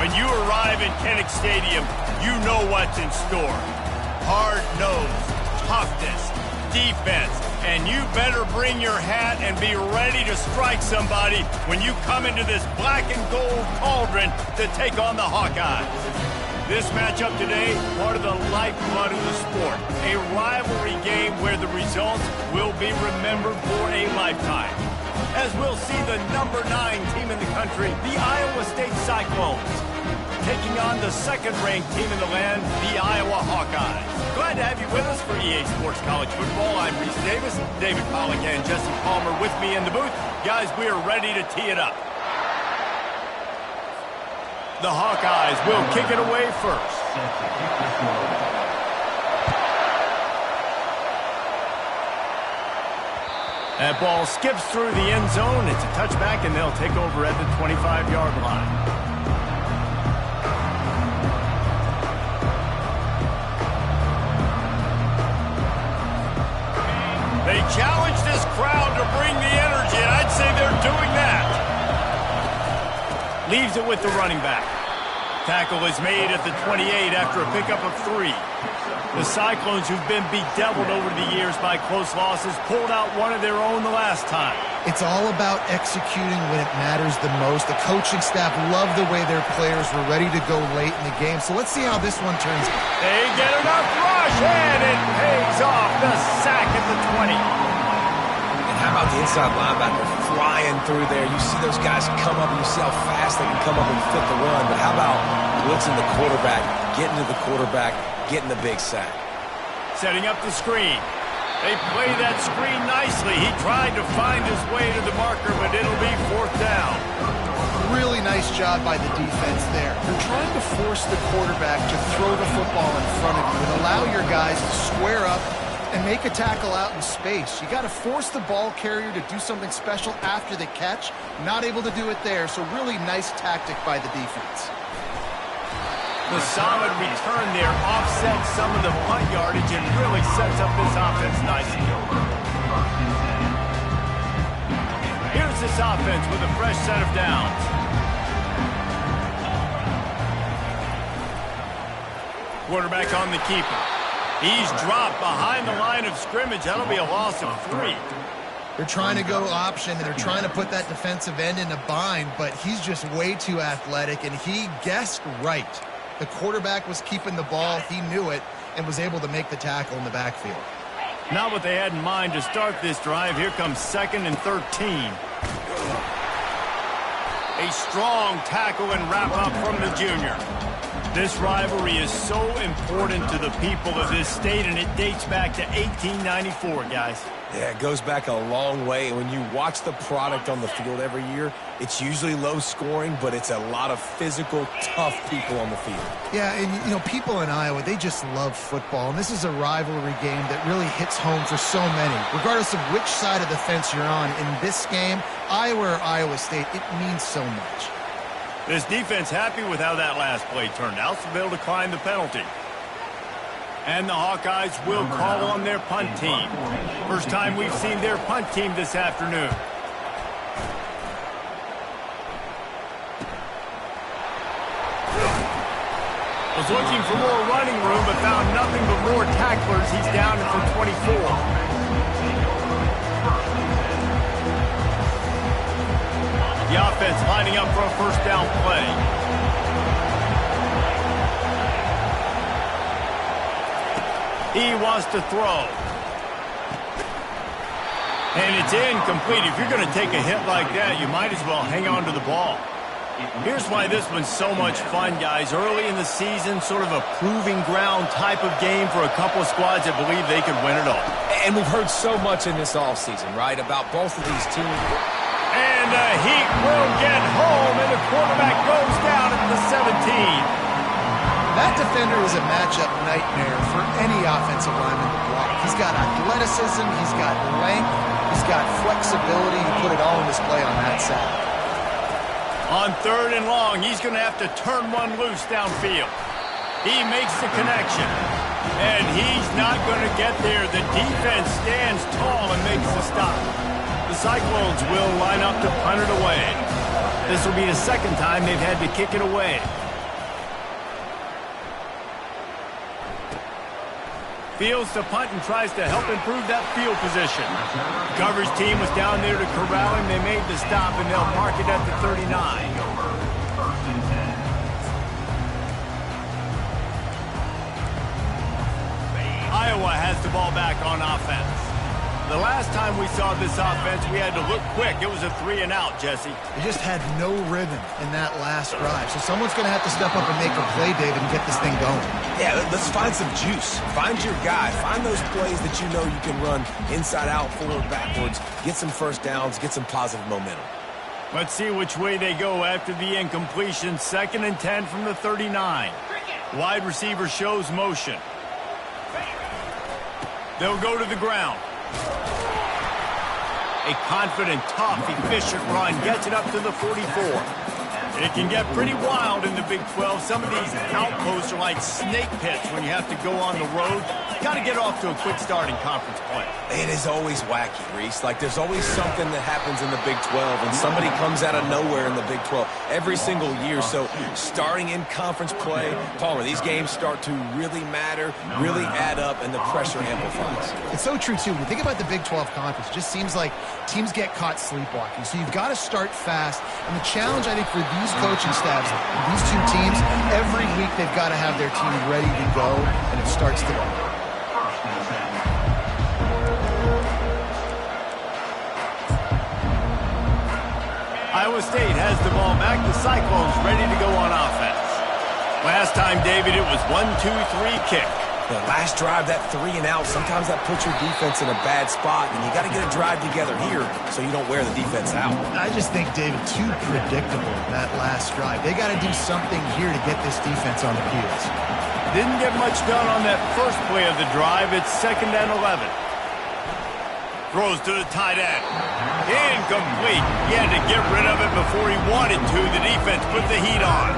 When you arrive in Kinnick Stadium, you know what's in store. Hard nose, toughness, defense, and you better bring your hat and be ready to strike somebody when you come into this black and gold cauldron to take on the Hawkeyes. This matchup today, part of the lifeblood of the sport. A rivalry game where the results will be remembered for a lifetime. As we'll see the number 9 team in the country, the Iowa State Cyclones, taking on the second-ranked team in the land, the Iowa Hawkeyes. Glad to have you with us for EA Sports College Football. I'm Reese Davis, David Pollack and Jesse Palmer with me in the booth. Guys, we are ready to tee it up. The Hawkeyes will kick it away first. That ball skips through the end zone. It's a touchback, and they'll take over at the 25-yard line. They challenge this crowd to bring the energy, and I'd say they're doing that. Leaves it with the running back. Tackle is made at the 28 after a pickup of 3. The Cyclones, who've been bedeviled over the years by close losses, pulled out one of their own the last time. It's all about executing when it matters the most. The coaching staff loved the way their players were ready to go late in the game. So let's see how this one turns out. They get enough rush, and it pays off. The sack at the 20. And how about the inside linebacker flying through there? You see those guys come up, and you see how fast they can come up and fit the run. But how about blitzing the quarterback, getting to the quarterback, getting the big sack? Setting up the screen. They play that screen nicely. He tried to find his way to the marker, but it'll be 4th down. Really nice job by the defense there. They're trying to force the quarterback to throw the football in front of you and allow your guys to square up and make a tackle out in space. You got to force the ball carrier to do something special after the catch. Not able to do it there, so really nice tactic by the defense. The solid return there offsets some of the punt yardage and really sets up this offense nicely. Here's this offense with a fresh set of downs. Quarterback on the keeper. He's dropped behind the line of scrimmage. That'll be a loss of 3. They're trying to go option, and they're trying to put that defensive end in a bind, but he's just way too athletic, and he guessed right. The quarterback was keeping the ball. He knew it and was able to make the tackle in the backfield. Not what they had in mind to start this drive. Here comes 2nd and 13. A strong tackle and wrap-up from the junior. This rivalry is so important to the people of this state, and it dates back to 1894, guys. Yeah, it goes back a long way. And when you watch the product on the field every year, it's usually low scoring, but it's a lot of physical, tough people on the field. Yeah, and you know, people in Iowa, they just love football. And this is a rivalry game that really hits home for so many. Regardless of which side of the fence you're on, in this game, Iowa or Iowa State, it means so much. This defense happy with how that last play turned out, so they'll decline the penalty. And the Hawkeyes will call on their punt team. First time we've seen their punt team this afternoon. Was looking for more running room, but found nothing but more tacklers. He's down at the 24. The offense lining up for a first down play. He wants to throw. And it's incomplete. If you're going to take a hit like that, you might as well hang on to the ball. Here's why this one's so much fun, guys. Early in the season, sort of a proving ground type of game for a couple of squads that believe they could win it all. And we've heard so much in this offseason, right, about both of these teams. And the Heat will get home, and the quarterback goes down at the 17. That defender is a matchup nightmare for any offensive lineman to block. He's got athleticism, he's got length, he's got flexibility. He put it all in display on that side. On 3rd and long, he's going to have to turn one loose downfield. He makes the connection, and he's not going to get there. The defense stands tall and makes the stop. The Cyclones will line up to punt it away. This will be the second time they've had to kick it away. Fields the punt and tries to help improve that field position. Coverage team was down there to corral him. They made the stop, and they'll mark it at the 39. Iowa has the ball back on offense. The last time we saw this offense, we had to look quick. It was a 3-and-out, Jesse. They just had no rhythm in that last drive. So someone's going to have to step up and make a play, David, and get this thing going. Yeah, let's find some juice. Find your guy. Find those plays that you know you can run inside out, forward, backwards. Get some first downs. Get some positive momentum. Let's see which way they go after the incompletion. 2nd and 10 from the 39. Wide receiver shows motion. They'll go to the ground. A confident, tough, efficient run gets it up to the 44. It can get pretty wild in the Big 12. Some of these outposts are like snake pits when you have to go on the road. Got to get off to a quick start in conference play. It is always wacky, Reese. Like, there's always something that happens in the Big 12, and somebody comes out of nowhere in the Big 12 every single year. So starting in conference play, Palmer, these games start to really matter, really add up, and the pressure amplifies. It's so true, too. When you think about the Big 12 conference, it just seems like teams get caught sleepwalking. So you've got to start fast. And the challenge, I think, for these coaching staffs, these two teams, every week they've got to have their team ready to go, and it starts today. Iowa State has the ball back. The Cyclones ready to go on offense. Last time, David, it was 1-2-3 kick. The last drive, that 3-and-out, sometimes that puts your defense in a bad spot, and you got to get a drive together here so you don't wear the defense out. I just think, David, too predictable, that last drive. They got to do something here to get this defense on the heels. Didn't get much done on that first play of the drive. It's 2nd and 11. Throws to the tight end. Incomplete. He had to get rid of it before he wanted to. The defense put the heat on.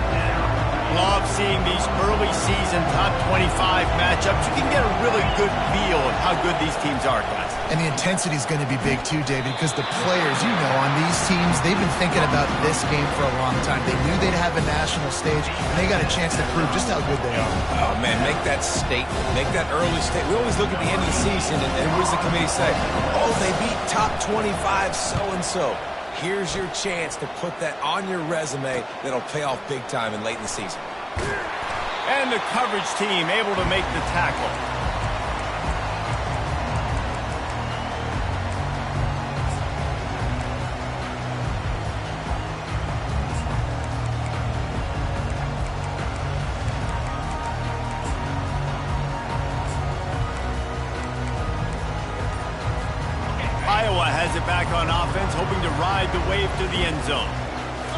Love seeing these early season top 25 matchups. You can get a really good feel of how good these teams are, guys. And the intensity is going to be big too, David, because the players, you know, on these teams, they've been thinking about this game for a long time. They knew they'd have a national stage, and they got a chance to prove just how good they are. Oh, man, make that statement. Make that early statement. We always look at the end of the season, and what does the committee say? Oh, they beat top 25 so-and-so. Here's your chance to put that on your resume that'll pay off big time and late in the season. And the coverage team able to make the tackle. Iowa has it back on offense, hoping to ride the wave to the end zone.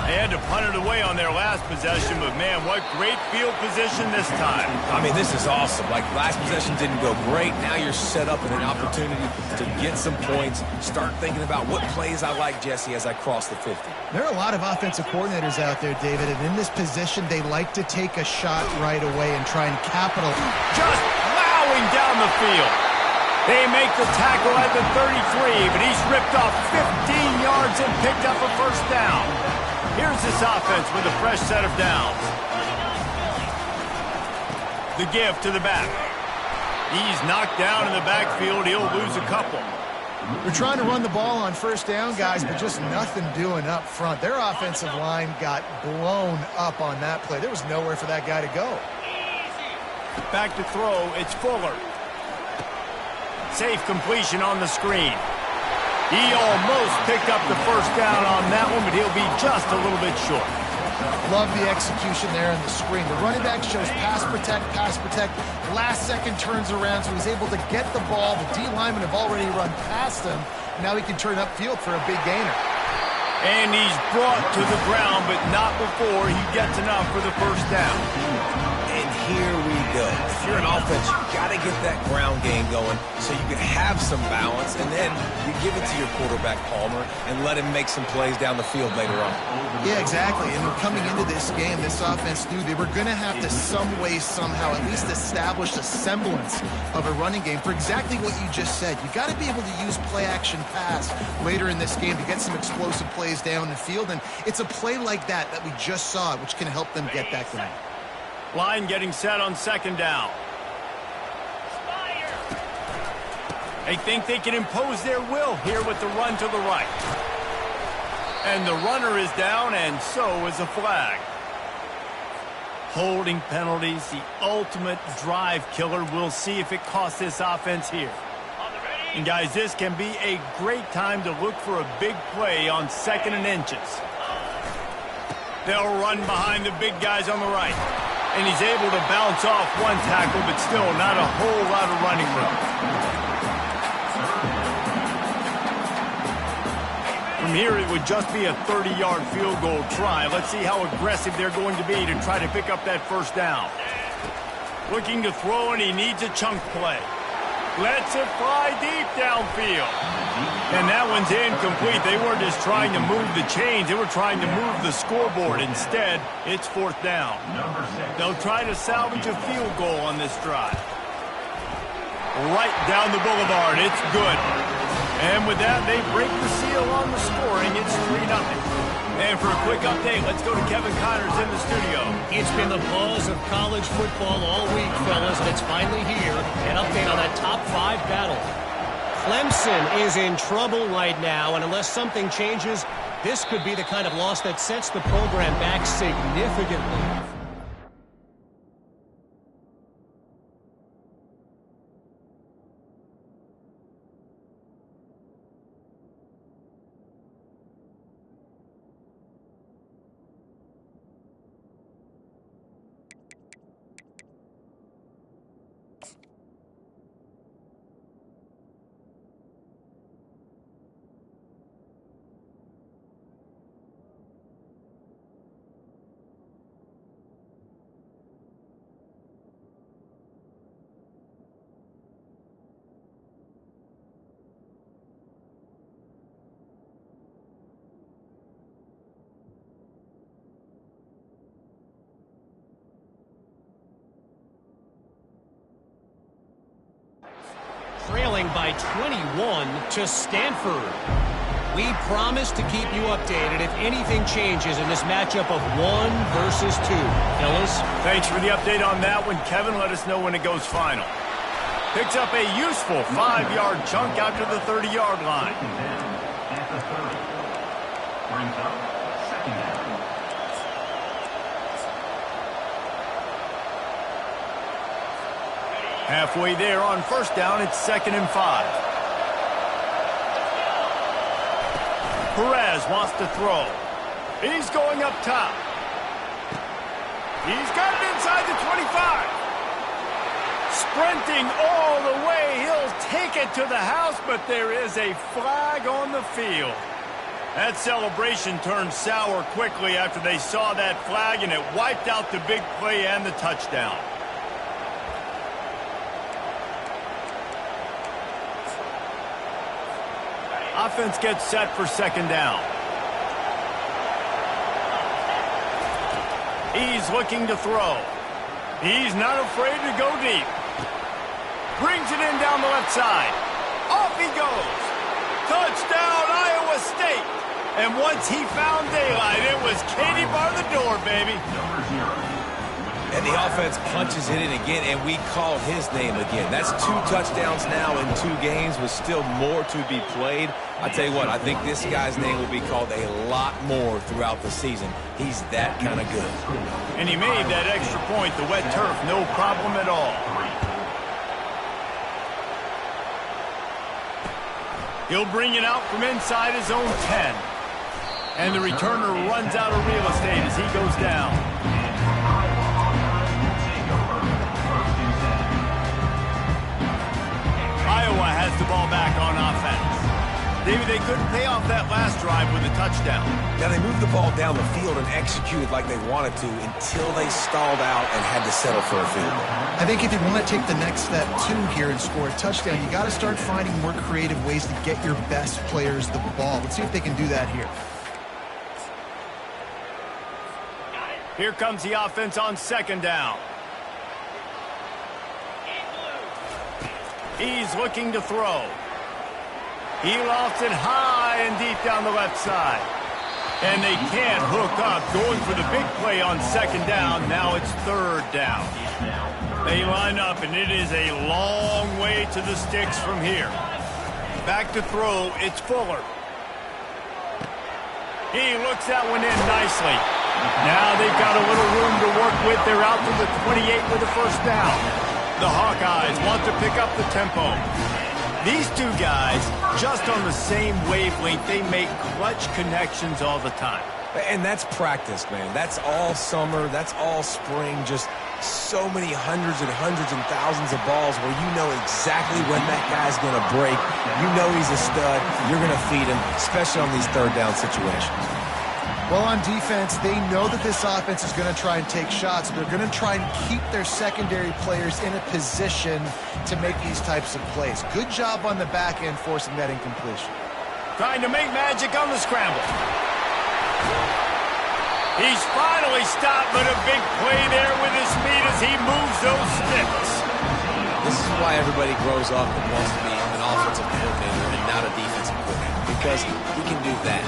They had to punt it away on their last possession, but man, what great field position this time. I mean, this is awesome. Like, last possession didn't go great. Now you're set up in an opportunity to get some points. Start thinking about what plays I like, Jesse, as I cross the 50. There are a lot of offensive coordinators out there, David, and in this position, they like to take a shot right away and try and capitalize. Just plowing down the field. They make the tackle at the 33, but he's ripped off 15 yards and picked up a first down. Here's this offense with a fresh set of downs. The give to the back. He's knocked down in the backfield. He'll lose a couple. They're trying to run the ball on first down, guys, but just nothing doing up front. Their offensive line got blown up on that play. There was nowhere for that guy to go. Back to throw. It's Fuller. Safe completion on the screen. He almost picked up the first down on that one, but he'll be just a little bit short. Love the execution there on the screen. The running back shows pass protect, pass protect. Last second turns around, so he's able to get the ball. The D linemen have already run past him. Now he can turn upfield for a big gainer. And he's brought to the ground, but not before he gets enough for the first down. And here we go. If you're an offense, you got to get that ground game going so you can have some balance, and then you give it to your quarterback, Palmer, and let him make some plays down the field later on. Yeah, exactly. And coming into this game, this offense knew they were going to have to some way, somehow, at least establish a semblance of a running game for exactly what you just said. You got to be able to use play-action pass later in this game to get some explosive plays down the field, and it's a play like that we just saw, which can help them get that going. Line getting set on second down. They think they can impose their will here with the run to the right. And the runner is down, and so is a flag. Holding penalties, the ultimate drive killer. We'll see if it costs this offense here. And guys, this can be a great time to look for a big play on 2nd and inches. They'll run behind the big guys on the right. And he's able to bounce off one tackle, but still not a whole lot of running room. From here, it would just be a 30-yard field goal try. Let's see how aggressive they're going to be to try to pick up that first down. Looking to throw, and he needs a chunk play. Lets it fly deep downfield. And that one's incomplete. They weren't just trying to move the chains. They were trying to move the scoreboard. Instead, it's 4th down. They'll try to salvage a field goal on this drive. Right down the boulevard. It's good. And with that, they break the seal on the scoring. It's 3-0. And for a quick update, let's go to Kevin Connors in the studio. It's been the buzz of college football all week, fellas, and it's finally here. An update on that top 5 battle. Clemson is in trouble right now, and unless something changes, this could be the kind of loss that sets the program back significantly. Trailing by 21 to Stanford. We promise to keep you updated if anything changes in this matchup of 1 versus 2. Fellas? Thanks for the update on that one, Kevin. Let us know when it goes final. Picks up a useful 5-yard chunk out to the 30-yard line. At the 30. Brings up 2nd down. Halfway there on 1st down, it's 2nd and 5. Perez wants to throw. He's going up top. He's got it inside the 25. Sprinting all the way. He'll take it to the house, but there is a flag on the field. That celebration turned sour quickly after they saw that flag, and it wiped out the big play and the touchdown. Offense gets set for 2nd down. He's looking to throw. He's not afraid to go deep. Brings it in down the left side. Off he goes. Touchdown, Iowa State. And once he found daylight, it was Katie bar the door, baby. Number 0. And the offense punches it in again, and we call his name again. That's 2 touchdowns now in 2 games with still more to be played. I tell you what, I think this guy's name will be called a lot more throughout the season. He's that kind of good. And he made that extra point, the wet turf, no problem at all. He'll bring it out from inside his own 10. And the returner runs out of real estate as he goes down. Iowa has the ball back on offense. Maybe they couldn't pay off that last drive with a touchdown. Now, they moved the ball down the field and executed like they wanted to until they stalled out and had to settle for a field goal. I think if you want to take the next step, too, here and score a touchdown, you got to start finding more creative ways to get your best players the ball. Let's see if they can do that here. Here comes the offense on 2nd down. He's looking to throw. He lofts it high and deep down the left side. And they can't hook up, going for the big play on 2nd down. Now it's 3rd down. They line up, and it is a long way to the sticks from here. Back to throw, it's Fuller. He looks that one in nicely. Now they've got a little room to work with. They're out to the 28 with a first down. The Hawkeyes want to pick up the tempo. These two guys, just on the same wavelength, they make clutch connections all the time. And that's practice, man. That's all summer. That's all spring. Just so many hundreds and thousands of balls where you know exactly when that guy's going to break. You know he's a stud. You're going to feed him, especially on these third down situations. Well, on defense, they know that this offense is going to try and take shots. They're going to try and keep their secondary players in a position to make these types of plays. Good job on the back end forcing that incompletion. Trying to make magic on the scramble. He's finally stopped, but a big play there with his feet as he moves those sticks. This is why everybody grows up and wants to be an offensive coordinator and not a defensive coordinator, because he can do that.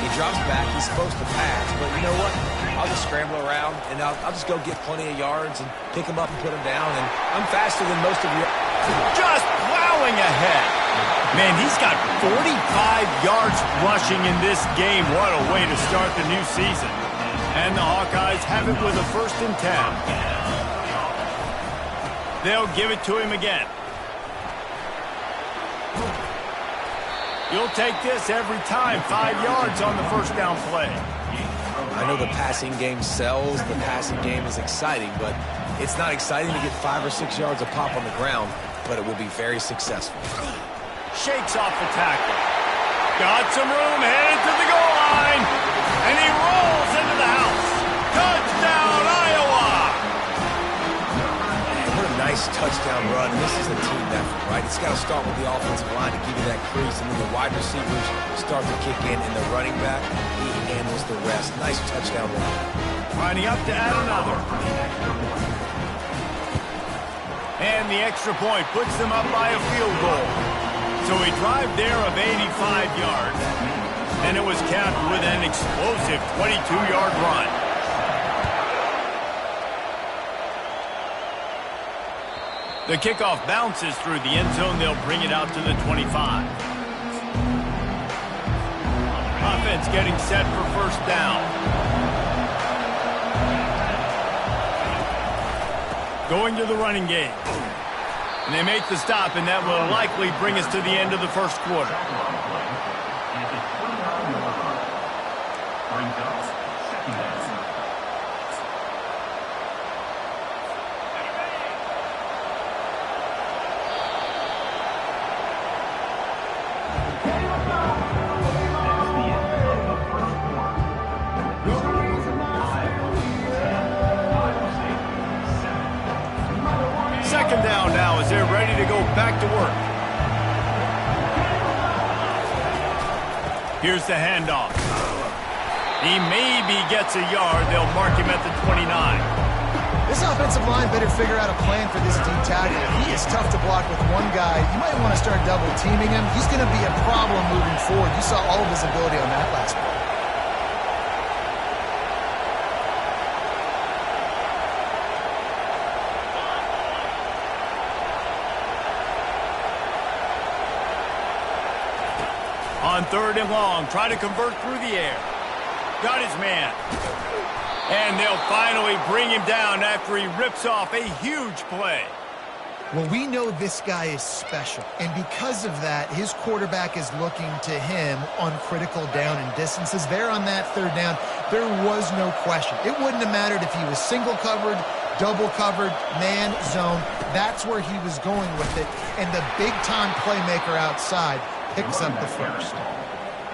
He drops back, he's supposed to pass, but you know what? I'll just scramble around, and I'll just go get plenty of yards and pick him up and put him down, and I'm faster than most of you. Just plowing ahead. Man, he's got 45 yards rushing in this game. What a way to start the new season. And the Hawkeyes have it with a 1st and 10. They'll give it to him again. You'll take this every time. 5 yards on the first down play. I know the passing game sells. The passing game is exciting, but it's not exciting to get 5 or 6 yards a pop on the ground, but it will be very successful. Shakes off the tackle. Got some room, headed to the goal line. And he rolls into the house. Touchdown, Iowa! What a nice touchdown run. This is a team effort, right? It's got to start with the offensive line to give you that crease, and then the wide receivers start to kick in, and the running back, he handles the rest. Nice touchdown run. Lining up to add another. And the extra point puts them up by a field goal. So a drive there of 85 yards. And it was capped with an explosive 22-yard run. The kickoff bounces through the end zone. They'll bring it out to the 25. Offense getting set for first down. Going to the running game. And they make the stop, and that will likely bring us to the end of the first quarter. Second down now as they're ready to go back to work. Here's the handoff. He maybe gets a yard. They'll mark him at the 29. This offensive line better figure out a plan for this D tackle. He is tough to block with one guy. You might want to start double teaming him. He's going to be a problem moving forward. You saw all of his ability on that last play. On 3rd and long, try to convert through the air. Got his man. And they'll finally bring him down after he rips off a huge play. Well, we know this guy is special, and because of that, his quarterback is looking to him on critical down and distances. There on that 3rd down, there was no question. It wouldn't have mattered if he was single covered, double covered, man, zone. That's where he was going with it, and the big-time playmaker outside picks up the first.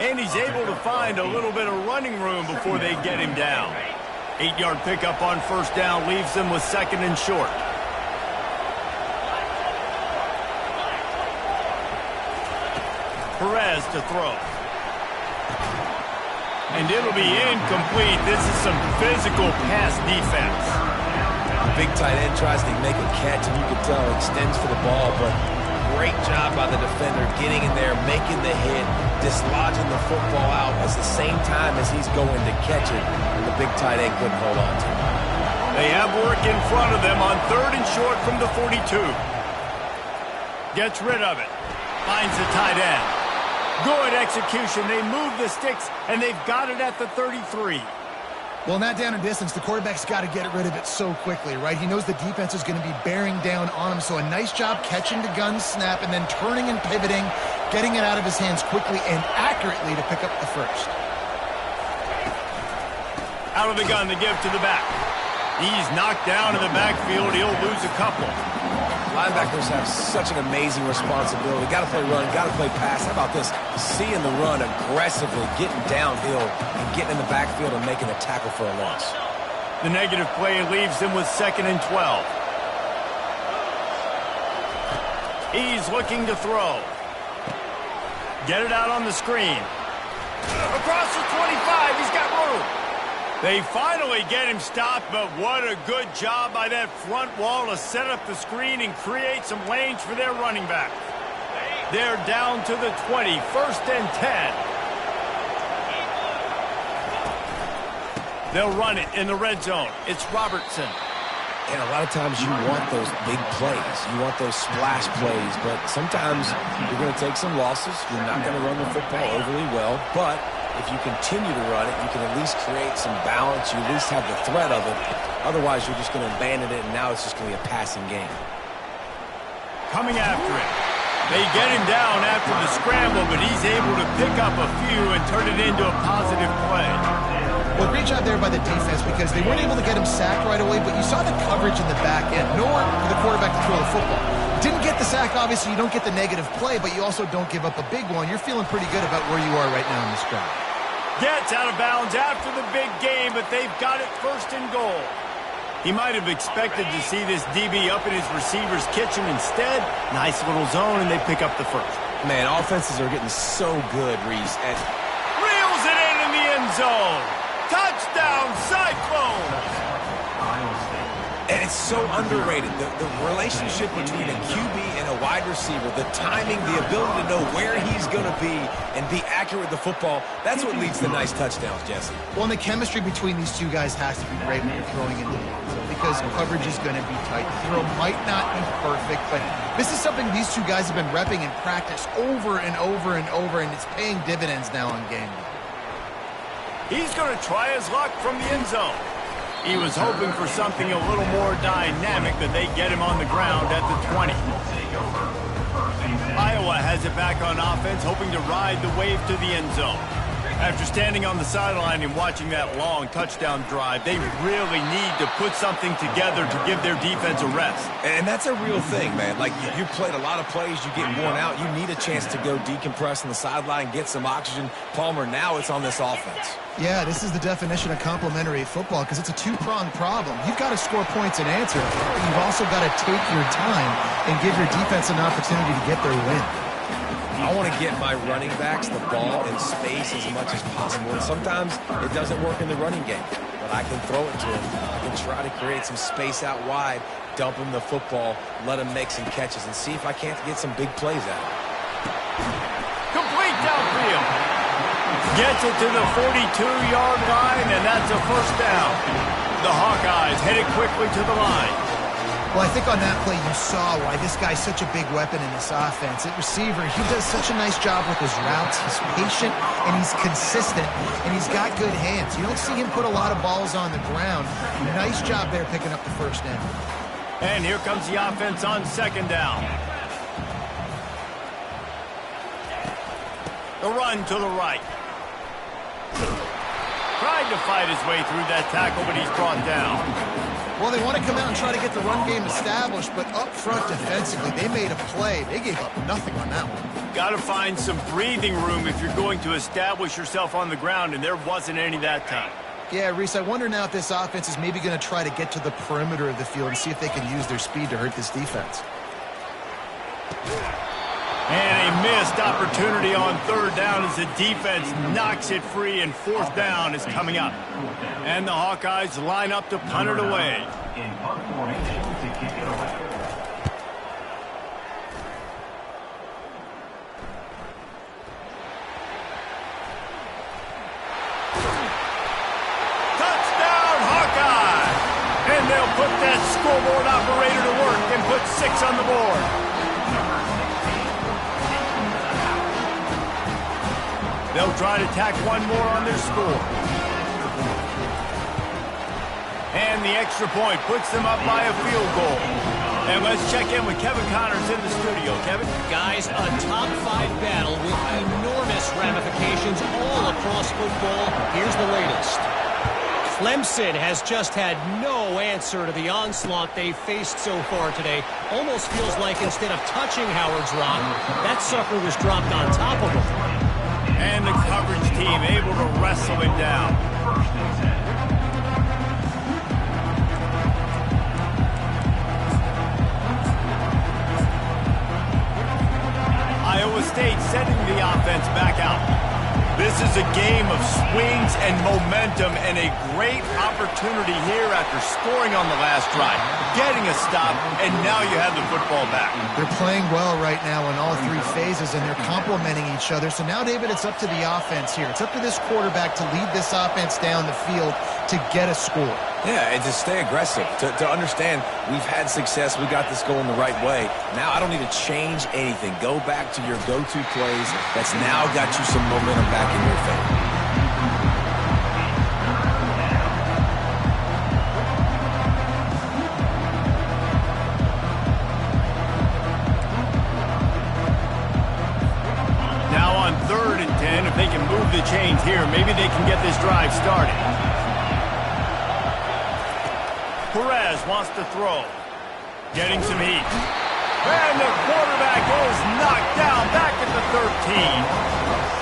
And he's able to find a little bit of running room before they get him down. 8-yard pickup on first down leaves them with 2nd and short. Perez to throw. And it'll be incomplete. This is some physical pass defense. Big tight end tries to make a catch, and you can tell extends for the ball, but great job by the defender getting in there, making the hit, dislodging the football out at the same time as he's going to catch it, and the big tight end couldn't hold on to it. They have work in front of them on 3rd and short from the 42. Gets rid of it. Finds the tight end. Good execution. They move the sticks, and they've got it at the 33. Well, in that down and distance, the quarterback's got to get rid of it so quickly, right? He knows the defense is going to be bearing down on him, so a nice job catching the gun snap and then turning and pivoting, getting it out of his hands quickly and accurately to pick up the first. Out of the gun to give to the back. He's knocked down in the backfield. He'll lose a couple. Linebackers have such an amazing responsibility. Got to play run, got to play pass. How about this? Seeing the run aggressively, getting downhill, and getting in the backfield and making a tackle for a loss. The negative play leaves them with 2nd and 12. He's looking to throw. Get it out on the screen. Across the 25, he's got room. They finally get him stopped, but what a good job by that front wall to set up the screen and create some lanes for their running back. They're down to the 20, 1st and 10. They'll run it in the red zone. It's Robertson. And a lot of times you want those big plays. You want those splash plays, but sometimes you're going to take some losses. You're not going to run the football overly well, but if you continue to run it, you can at least create some balance. You at least have the threat of it. Otherwise, you're just going to abandon it, and now it's just going to be a passing game. Coming after it. They get him down after the scramble, but he's able to pick up a few and turn it into a positive play. Well, great job there by the defense because they weren't able to get him sacked right away, but you saw the coverage in the back end. Nowhere for the quarterback to throw the football. Didn't get the sack, obviously. You don't get the negative play, but you also don't give up a big one. You're feeling pretty good about where you are right now in this drive. Gets out of bounds after the big game, but they've got it 1st and goal. He might have expected to see this DB up in his receiver's kitchen. Instead, nice little zone, and they pick up the first. Man, offenses are getting so good, Reese. And reels it in the end zone. Touchdown, Cyclones! And it's so underrated. The relationship between a QB and a wide receiver, the timing, the ability to know where he's going to be and be accurate with the football, that's what leads to nice touchdowns, Jesse. Well, and the chemistry between these two guys has to be great when you're throwing into the end zone because coverage is going to be tight. The throw might not be perfect, but this is something these two guys have been repping in practice over and over and over, and it's paying dividends now on game day. He's going to try his luck from the end zone. He was hoping for something a little more dynamic, but they get him on the ground at the 20. Iowa has it back on offense, hoping to ride the wave to the end zone. After standing on the sideline and watching that long touchdown drive, they really need to put something together to give their defense a rest. And that's a real thing, man. Like, you played a lot of plays, you get worn out, you need a chance to go decompress on the sideline, get some oxygen. Palmer, now it's on this offense. Yeah, this is the definition of complementary football because it's a two-pronged problem. You've got to score points and answer. You've also got to take your time and give your defense an opportunity to get their win. I want to get my running backs the ball in space as much as possible. And sometimes it doesn't work in the running game, but I can throw it to him. I can try to create some space out wide, dump him the football, let him make some catches, and see if I can't get some big plays out of him. Complete downfield. Gets it to the 42-yard line, and that's a first down. The Hawkeyes headed quickly to the line. Well, I think on that play you saw why this guy's such a big weapon in this offense. At receiver, he does such a nice job with his routes. He's patient, and he's consistent, and he's got good hands. You don't see him put a lot of balls on the ground. Nice job there picking up the first down. And here comes the offense on 2nd down. The run to the right. Trying to fight his way through that tackle, but he's brought down. Well, they want to come out and try to get the run game established, but up front defensively, they made a play. They gave up nothing on that one. Got to find some breathing room if you're going to establish yourself on the ground, and there wasn't any that time. Yeah, Reese, I wonder now if this offense is maybe going to try to get to the perimeter of the field and see if they can use their speed to hurt this defense. And a missed opportunity on 3rd down as the defense knocks it free, and 4th down is coming up. And the Hawkeyes line up to punt it away. In punt formation to kick it away. Touchdown, Hawkeye! And they'll put that scoreboard operator to work and put 6 on the board. They'll try to tack one more on their score. And the extra point puts them up by a field goal. And let's check in with Kevin Connors in the studio. Kevin? Guys, a top 5 battle with enormous ramifications all across football. Here's the latest. Clemson has just had no answer to the onslaught they've faced so far today. Almost feels like instead of touching Howard's Rock, that sucker was dropped on top of him. And the coverage team able to wrestle it down. Iowa State sending the offense back out. This is a game of swings and momentum and a great opportunity here after scoring on the last drive, getting a stop, and now you have the football back. They're playing well right now in all 3 phases, and they're complementing each other. So now, David, it's up to the offense here. It's up to this quarterback to lead this offense down the field to get a score. Yeah, and to stay aggressive, to understand we've had success, we got this going the right way. Now I don't need to change anything. Go back to your go-to plays. That's now got you some momentum back in your favor. Now on 3rd and 10, if they can move the chains here, maybe they can get this drive started. Perez wants to throw. Getting some heat. And the quarterback is knocked down back at the 13.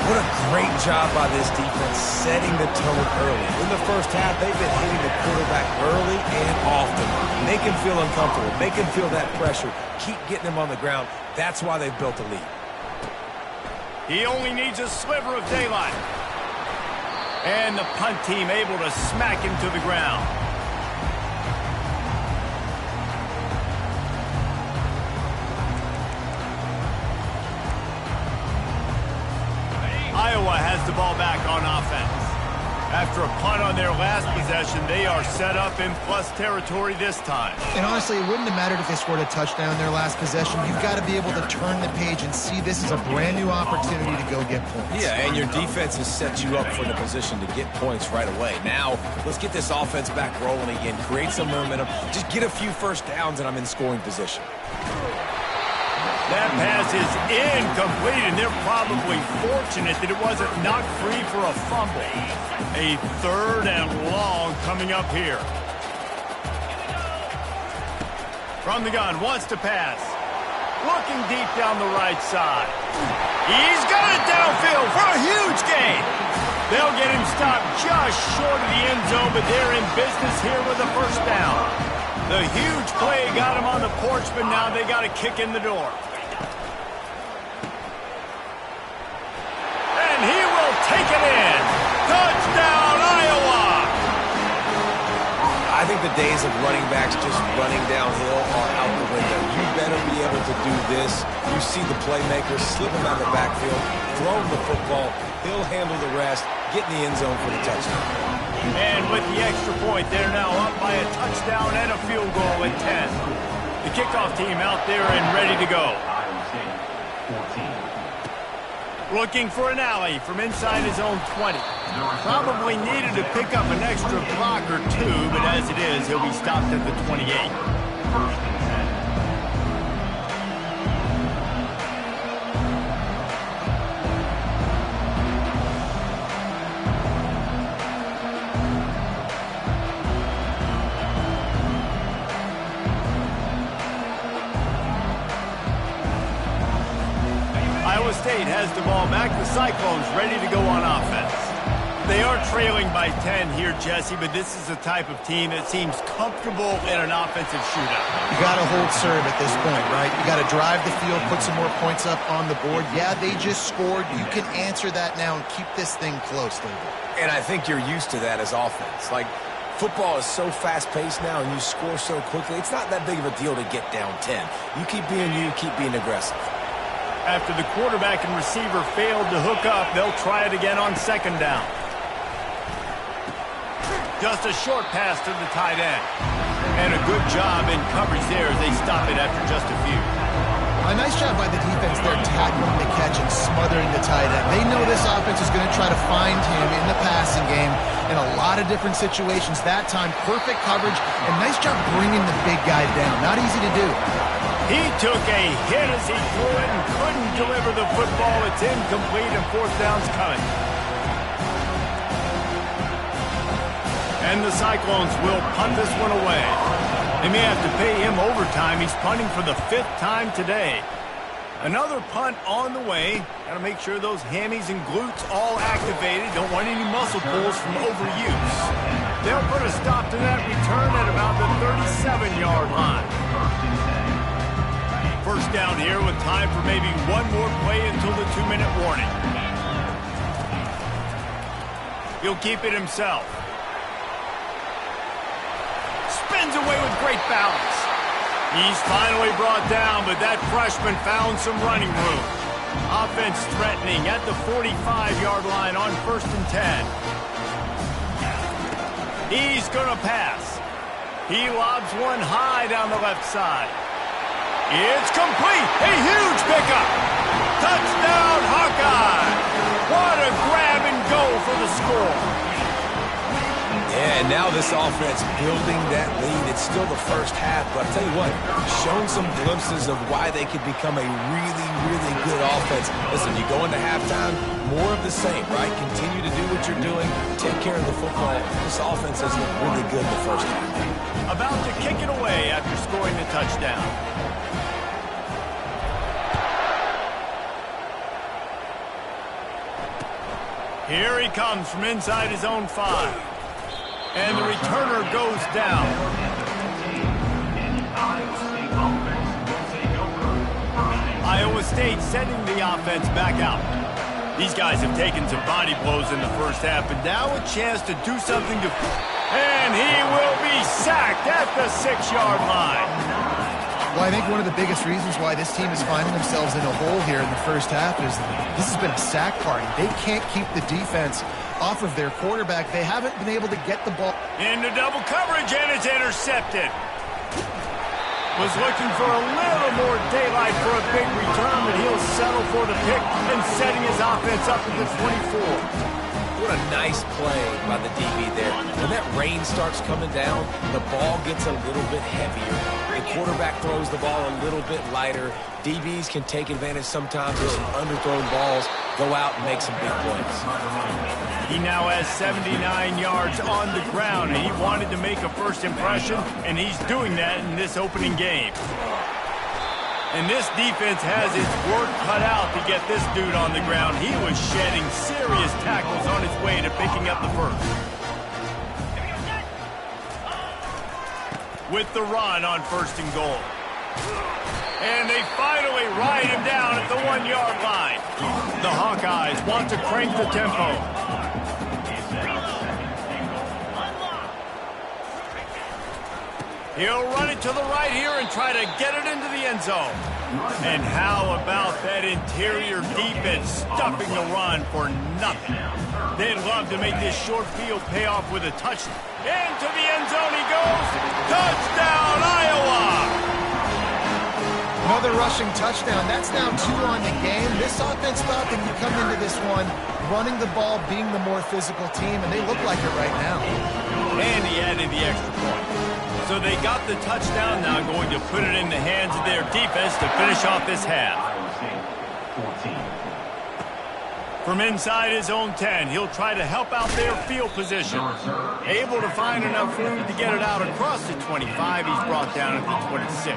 What a great job by this defense setting the tone early. In the first half, they've been hitting the quarterback early and often. Make him feel uncomfortable. Make him feel that pressure. Keep getting him on the ground. That's why they've built a lead. He only needs a sliver of daylight. And the punt team able to smack him to the ground. Iowa has the ball back on offense. After a punt on their last possession, they are set up in plus territory this time. And honestly, it wouldn't have mattered if they scored a touchdown in their last possession. You've got to be able to turn the page and see this is a brand new opportunity to go get points. Yeah, and your defense has set you up for the position to get points right away. Now, let's get this offense back rolling again, create some momentum, just get a few first downs, and I'm in scoring position. That pass is incomplete, and they're probably fortunate that it wasn't knocked free for a fumble. A 3rd and long coming up here. From the gun, wants to pass. Looking deep down the right side. He's got it downfield for a huge gain. They'll get him stopped just short of the end zone, but they're in business here with a first down. The huge play got him on the porch, but now they got a kick in the door. He will take it in. Touchdown, Iowa! I think the days of running backs just running downhill are out the window. You better be able to do this. You see the playmaker, slip him out of the backfield, throw him the football. He'll handle the rest, get in the end zone for the touchdown. And with the extra point, they're now up by a touchdown and a field goal at 10. The kickoff team out there and ready to go. Iowa State, 14. Looking for an alley from inside his own 20. Probably needed to pick up an extra block or 2, but as it is, he'll be stopped at the 28. 1st and 10. Iowa State has the ball back. The Cyclones ready to go on offense. They are trailing by 10 here, Jesse, but this is the type of team that seems comfortable in an offensive shootout. You got to hold serve at this point, right? You got to drive the field, put some more points up on the board. Yeah, they just scored. You can answer that now and keep this thing close, David. And I think you're used to that as offense. Like, football is so fast-paced now and you score so quickly, it's not that big of a deal to get down 10. You keep being you, keep being aggressive. After the quarterback and receiver failed to hook up, they'll try it again on 2nd down. Just a short pass to the tight end. And a good job in coverage there as they stop it after just a few. A nice job by the defense there tackling the catch and smothering the tight end. They know this offense is going to try to find him in the passing game in a lot of different situations. That time, perfect coverage, and nice job bringing the big guy down. Not easy to do. He took a hit as he threw it and couldn't deliver the football. It's incomplete, and fourth down's coming. And the Cyclones will punt this one away. They may have to pay him overtime. He's punting for the 5th time today. Another punt on the way. Got to make sure those hammies and glutes all activated. Don't want any muscle pulls from overuse. They'll put a stop to that return at about the 37-yard line. First down here with time for maybe one more play until the 2-minute warning. He'll keep it himself. Spins away with great balance. He's finally brought down, but that freshman found some running room. Offense threatening at the 45-yard line on 1st and 10. He's going to pass. He lobs one high down the left side. It's complete. A huge pickup. Touchdown, Hawkeye. What a grab and go for the score. Yeah, and now this offense building that lead. It's still the first half, but I'll tell you what, shown some glimpses of why they could become a really, really good offense. Listen, you go into halftime, more of the same, right? Continue to do what you're doing, take care of the football. This offense has looked really good in the first half. About to kick it away after scoring the touchdown. Here he comes from inside his own 5. And the returner goes down. Iowa State sending the offense back out. These guys have taken some body blows in the first half, but now a chance to do something to... And he will be sacked at the 6-yard line. Well, I think one of the biggest reasons why this team is finding themselves in a hole here in the first half is this has been a sack party. They can't keep the defense off of their quarterback. They haven't been able to get the ball. Into double coverage, and it's intercepted. Was looking for a little more daylight for a big return, but he'll settle for the pick and setting his offense up at the 24. What a nice play by the DB there. When that rain starts coming down, the ball gets a little bit heavier. The quarterback throws the ball a little bit lighter. DBs can take advantage sometimes of some underthrown balls, go out and make some big plays. He now has 79 yards on the ground, and he wanted to make a first impression, and he's doing that in this opening game. And this defense has its work cut out to get this dude on the ground. He was shedding serious tackles on his way to picking up the first. With the run on 1st and goal. And they finally ride him down at the 1-yard line. The Hawkeyes want to crank the tempo. He'll run it to the right here and try to get it into the end zone. And how about that interior defense stuffing the run for nothing? They'd love to make this short field pay off with a touchdown. Into the end zone he goes. Touchdown, Iowa! Another rushing touchdown. That's now 2 on the game. This offense thought they could come into this one running the ball, being the more physical team, and they look like it right now. And he added the extra point. So they got the touchdown, now going to put it in the hands of their defense to finish off this half. From inside his own 10, he'll try to help out their field position. Able to find enough room to get it out across the 25. He's brought down at the 26.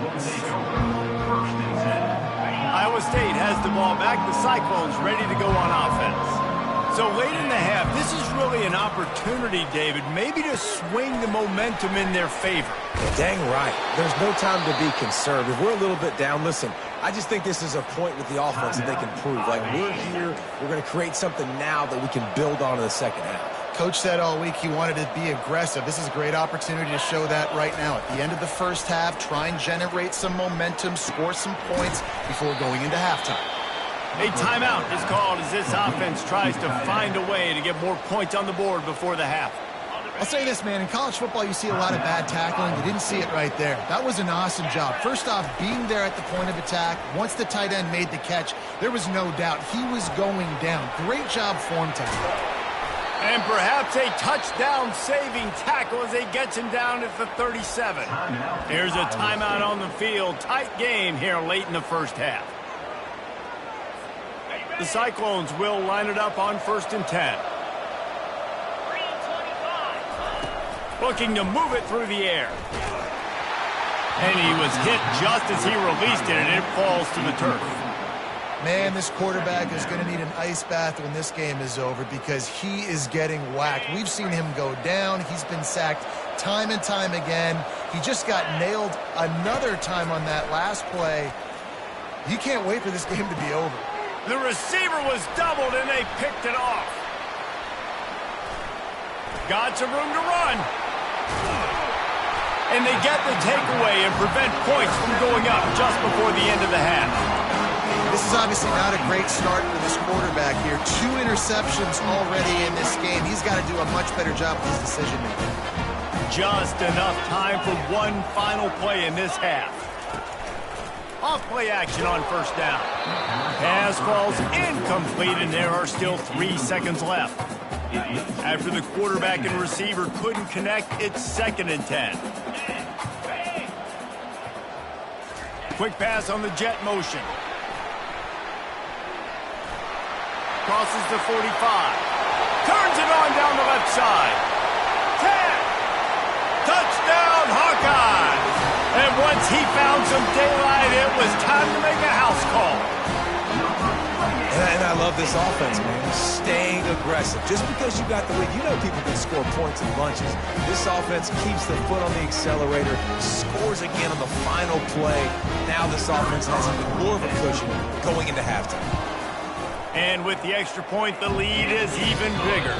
Iowa State has the ball back. The Cyclones ready to go on offense. So late in the half, this is really an opportunity, David, maybe to swing the momentum in their favor. Yeah, dang right. There's no time to be conservative. We're a little bit down. Listen, I just think this is a point with the offense that they can prove. Like, we're here, we're going to create something now that we can build on in the second half. Coach said all week he wanted to be aggressive. This is a great opportunity to show that right now. At the end of the first half, try and generate some momentum, score some points before going into halftime. A timeout is called as this offense tries to find a way to get more points on the board before the half. I'll say this, man. In college football, you see a lot of bad tackling. You didn't see it right there. That was an awesome job. First off, being there at the point of attack. Once the tight end made the catch, there was no doubt he was going down. Great job form tackle. And perhaps a touchdown-saving tackle as he gets him down at the 37. Here's a timeout on the field. Tight game here late in the first half. The Cyclones will line it up on 1st and 10. Looking to move it through the air. And he was hit just as he released it, and it falls to the turf. Man, this quarterback is going to need an ice bath when this game is over because he is getting whacked. We've seen him go down. He's been sacked time and time again. He just got nailed another time on that last play. You can't wait for this game to be over. The receiver was doubled, and they picked it off. Got some room to run. And they get the takeaway and prevent points from going up just before the end of the half. This is obviously not a great start for this quarterback here. 2 interceptions already in this game. He's got to do a much better job with his decision-making. Just enough time for one final play in this half. Off-play action on 1st down. Pass falls incomplete, and there are still 3 seconds left. After the quarterback and receiver couldn't connect, it's 2nd and 10. Quick pass on the jet motion. Crosses the 45. Turns it on down the left side. 10. Touchdown, Hawkeyes! And once he found some daylight, it was time to make a house call. And I love this offense, man. Staying aggressive. Just because you got the lead, you know people can score points in bunches. This offense keeps the foot on the accelerator, scores again on the final play. Now this offense has even more of a cushion going into halftime. And with the extra point, the lead is even bigger.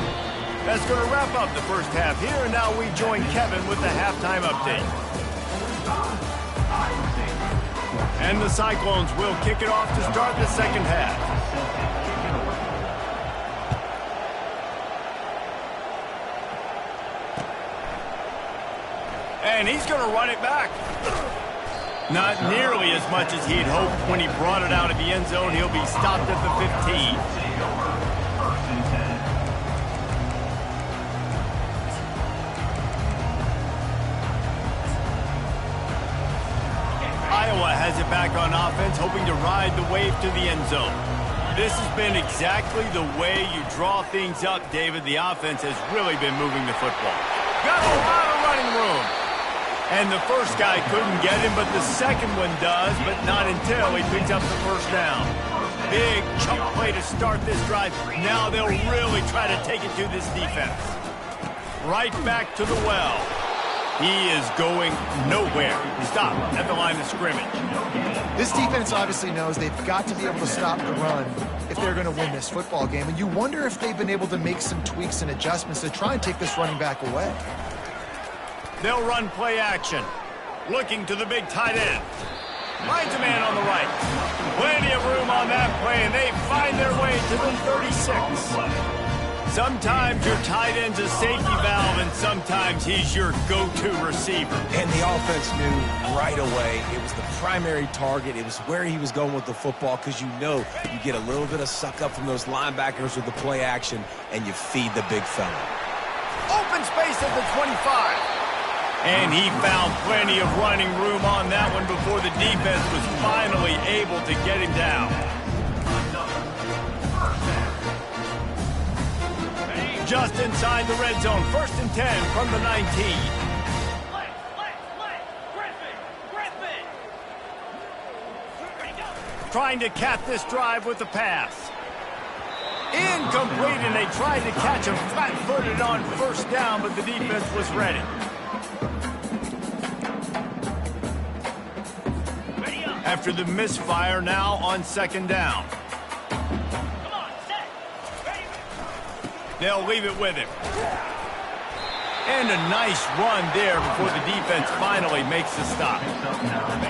That's going to wrap up the first half here, and now we join Kevin with the halftime update. And the Cyclones will kick it off to start the second half. And he's going to run it back. Not nearly as much as he'd hoped when he brought it out of the end zone. He'll be stopped at the 15. Iowa has it back on offense, hoping to ride the wave to the end zone. This has been exactly the way you draw things up, David. The offense has really been moving the football. Got a lot of running room. And the first guy couldn't get him, but the second one does, but not until he picks up the 1st down. Big chunk play to start this drive. Now they'll really try to take it to this defense. Right back to the well. He is going nowhere. Stop at the line of scrimmage. This defense obviously knows they've got to be able to stop the run if they're going to win this football game. And you wonder if they've been able to make some tweaks and adjustments to try and take this running back away. They'll run play action. Looking to the big tight end. Finds a man on the right. Plenty of room on that play, and they find their way to the 36. Sometimes your tight end's a safety valve, and sometimes he's your go-to receiver. And the offense knew right away it was the primary target. It was where he was going with the football because you know you get a little bit of suck up from those linebackers with the play action, and you feed the big fella. Open space at the 25. And he found plenty of running room on that one before the defense was finally able to get him down. Just inside the red zone, 1st and 10 from the 19. Trying to cap this drive with the pass. Incomplete, and they tried to catch him flat-footed on 1st down, but the defense was ready. After the misfire, now on 2nd down. They'll leave it with him. And a nice run there before the defense finally makes the stop.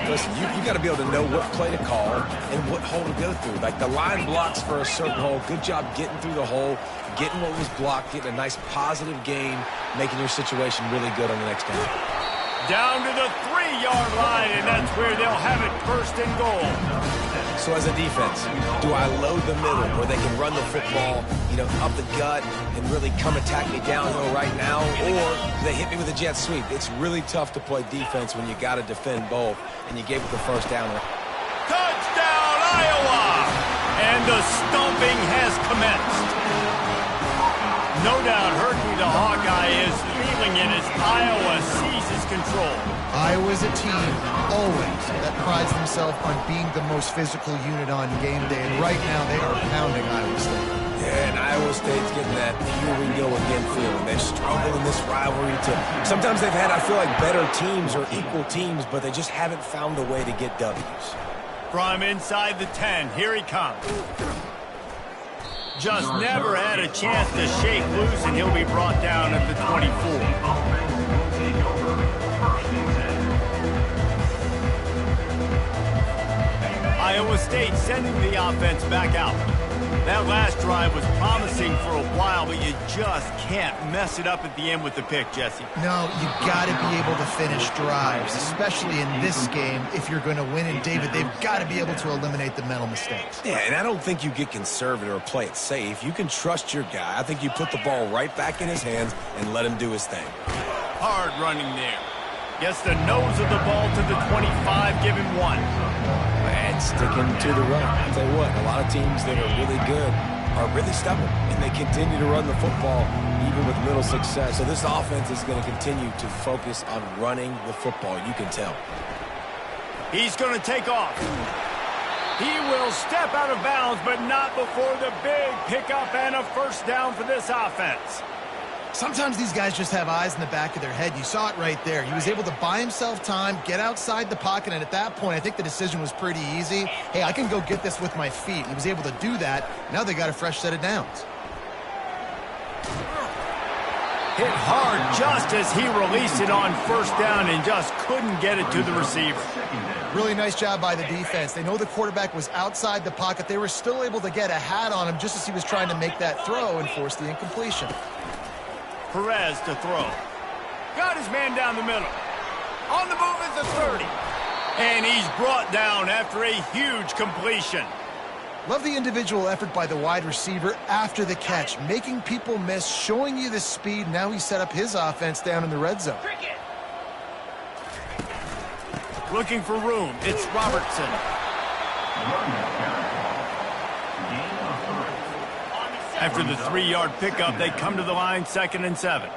Listen, you got to be able to know what play to call and what hole to go through. Like the line blocks for a certain hole. Good job getting through the hole, getting what was blocked, getting a nice positive gain, making your situation really good on the next down. Down to the 3-yard line, and that's where they'll have it, first and goal. So as a defense, do I load the middle where they can run the football, up the gut and really come attack me downhill right now, or do they hit me with a jet sweep? It's really tough to play defense when you got to defend both, and you gave it the first down. Touchdown, Iowa! And the stomping has commenced. No doubt Herky the Hawkeye is feeling it as Iowa seizes control. Iowa's a team, always, that prides themselves on being the most physical unit on game day, and right now they are pounding Iowa State. Yeah, and Iowa State's getting that here we go again feeling. They've struggled in this rivalry too. Sometimes they've had, I feel like, better teams or equal teams, but they just haven't found a way to get W's. From inside the 10, here he comes. Just never had a chance to shake loose, and he'll be brought down at the 24. Iowa State sending the offense back out. That last drive was promising for a while, but you just can't mess it up at the end with the pick, Jesse. No, you got to be able to finish drives, especially in this game. If you're going to win, and David, they've got to be able to eliminate the mental mistakes. Yeah, and I don't think you get conservative or play it safe. You can trust your guy. I think you put the ball right back in his hands and let him do his thing. Hard running there. Gets the nose of the ball to the 25, give him 1. And sticking to the run. I'll tell you what, a lot of teams that are really good are really stubborn, and they continue to run the football even with little success. So this offense is going to continue to focus on running the football. You can tell. He's going to take off. He will step out of bounds, but not before the big pickup and a first down for this offense. Sometimes these guys just have eyes in the back of their head. You saw it right there. He was able to buy himself time, get outside the pocket, and at that point, I think the decision was pretty easy. Hey, I can go get this with my feet. He was able to do that. Now they got a fresh set of downs. Hit hard just as he released it on first down and just couldn't get it to the receiver. Really nice job by the defense. They know the quarterback was outside the pocket. They were still able to get a hat on him just as he was trying to make that throw and force the incompletion. Perez to throw. Got his man down the middle. On the move at the 30. And he's brought down after a huge completion. Love the individual effort by the wide receiver after the catch, making people miss, showing you the speed. Now he set up his offense down in the red zone. Looking for room. It's Robertson. After the 3-yard pickup, they come to the line, 2nd and 7.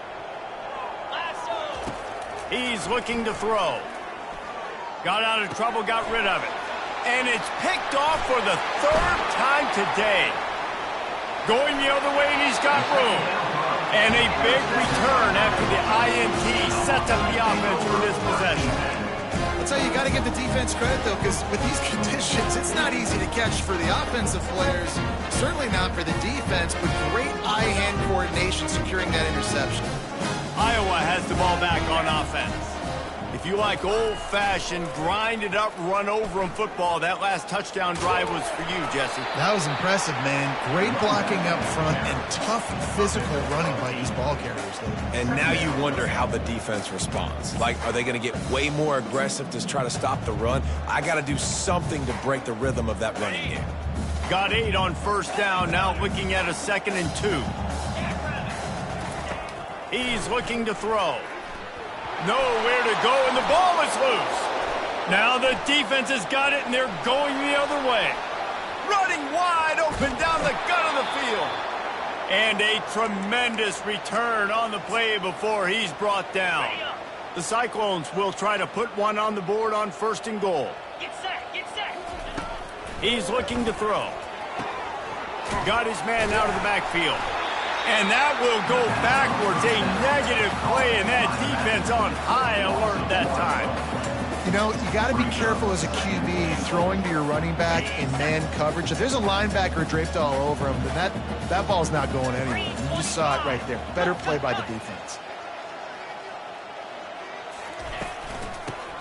He's looking to throw. Got out of trouble, got rid of it. And it's picked off for the 3rd time today. Going the other way, and he's got room. And a big return after the INT sets up the offense for this possession. That's how you got to give the defense credit, though, because with these conditions, it's not easy to catch for the offensive players. Certainly not for the defense, but great eye-hand coordination securing that interception. Iowa has the ball back on offense. If you like old-fashioned, grind-it-up, run-over-'em football, that last touchdown drive was for you, Jesse. That was impressive, man. Great blocking up front and tough physical running by these ball carriers, though. And now you wonder how the defense responds. Like, are they going to get way more aggressive to try to stop the run? I got to do something to break the rhythm of that running game. Got 8 on first down, now looking at a 2nd and 2. He's looking to throw. Nowhere to go, and the ball is loose. Now the defense has got it, and they're going the other way. Running wide open down the gut of the field. And a tremendous return on the play before he's brought down. The Cyclones will try to put one on the board on 1st and goal. Get set, get set. He's looking to throw. Got his man out of the backfield. And that will go backwards, a negative play, and that defense on high alert that time. You know, you got to be careful as a QB throwing to your running back in man coverage. If there's a linebacker draped all over him, then that ball's not going anywhere. You just saw it right there. Better play by the defense.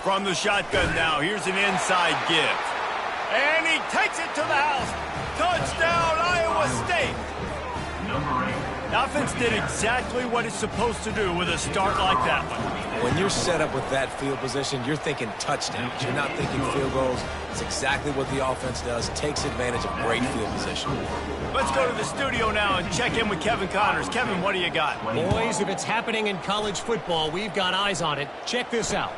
From the shotgun now, here's an inside give. And he takes it to the house. Touchdown, Iowa State. Number 8. The offense did exactly what it's supposed to do with a start like that one. When you're set up with that field position, you're thinking touchdowns. You're not thinking field goals. It's exactly what the offense does. Takes advantage of great field position. Let's go to the studio now and check in with Kevin Connors. Kevin, what do you got? Boys, if it's happening in college football, we've got eyes on it. Check this out.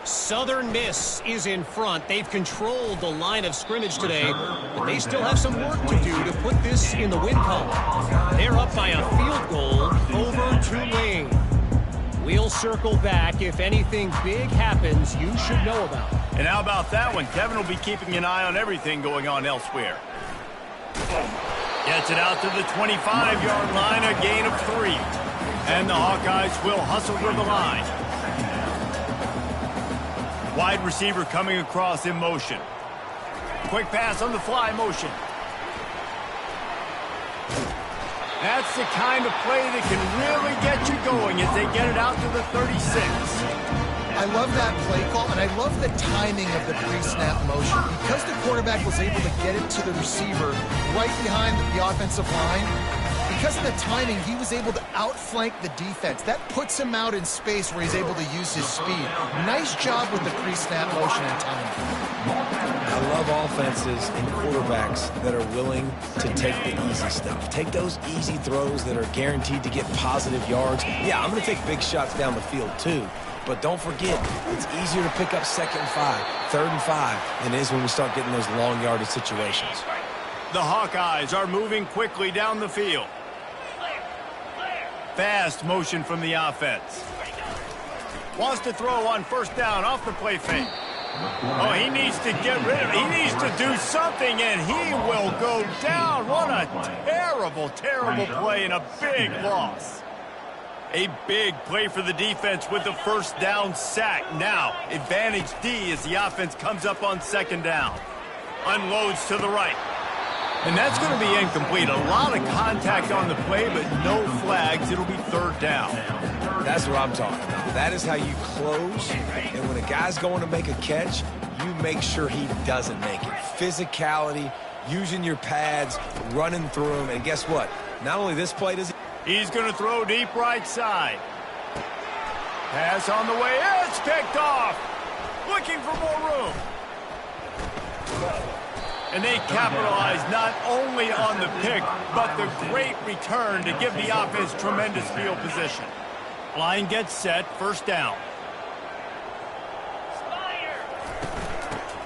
Southern Miss is in front. They've controlled the line of scrimmage today, but they still have some work to do to put this in the win column. They're up by a field goal over Tulane. We'll circle back. If anything big happens, you should know about it. And how about that one? Kevin will be keeping an eye on everything going on elsewhere. Gets it out to the 25-yard line, a gain of 3. And the Hawkeyes will hustle to the line. Wide receiver coming across in motion. Quick pass on the fly motion. That's the kind of play that can really get you going as they get it out to the 36. I love that play call, and I love the timing of the pre-snap motion. Because the quarterback was able to get it to the receiver right behind the offensive line, because of the timing, he was able to outflank the defense. That puts him out in space where he's able to use his speed. Nice job with the pre-snap motion and timing. I love offenses and quarterbacks that are willing to take the easy stuff. Take those easy throws that are guaranteed to get positive yards. Yeah, I'm going to take big shots down the field too. But don't forget, it's easier to pick up 2nd and 5, 3rd and 5 than it is when we start getting those long yardage situations. The Hawkeyes are moving quickly down the field. Fast motion from the offense. Wants to throw on 1st down off the play fake. Oh, he needs to get rid of it. He needs to do something, and he will go down. What a terrible, terrible play and a big loss. A big play for the defense with the 1st down sack. Now, advantage D as the offense comes up on 2nd down. Unloads to the right. And that's going to be incomplete. A lot of contact on the play, but no flags. It'll be 3rd down. That's what I'm talking about. That is how you close. And when a guy's going to make a catch, you make sure he doesn't make it. Physicality, using your pads, running through them. And guess what? Not only this play does he's going to throw deep right side. Pass on the way. It's picked off. Looking for more room. And they capitalize not only on the pick, but the great return to give the offense tremendous field position. Line gets set, 1st down.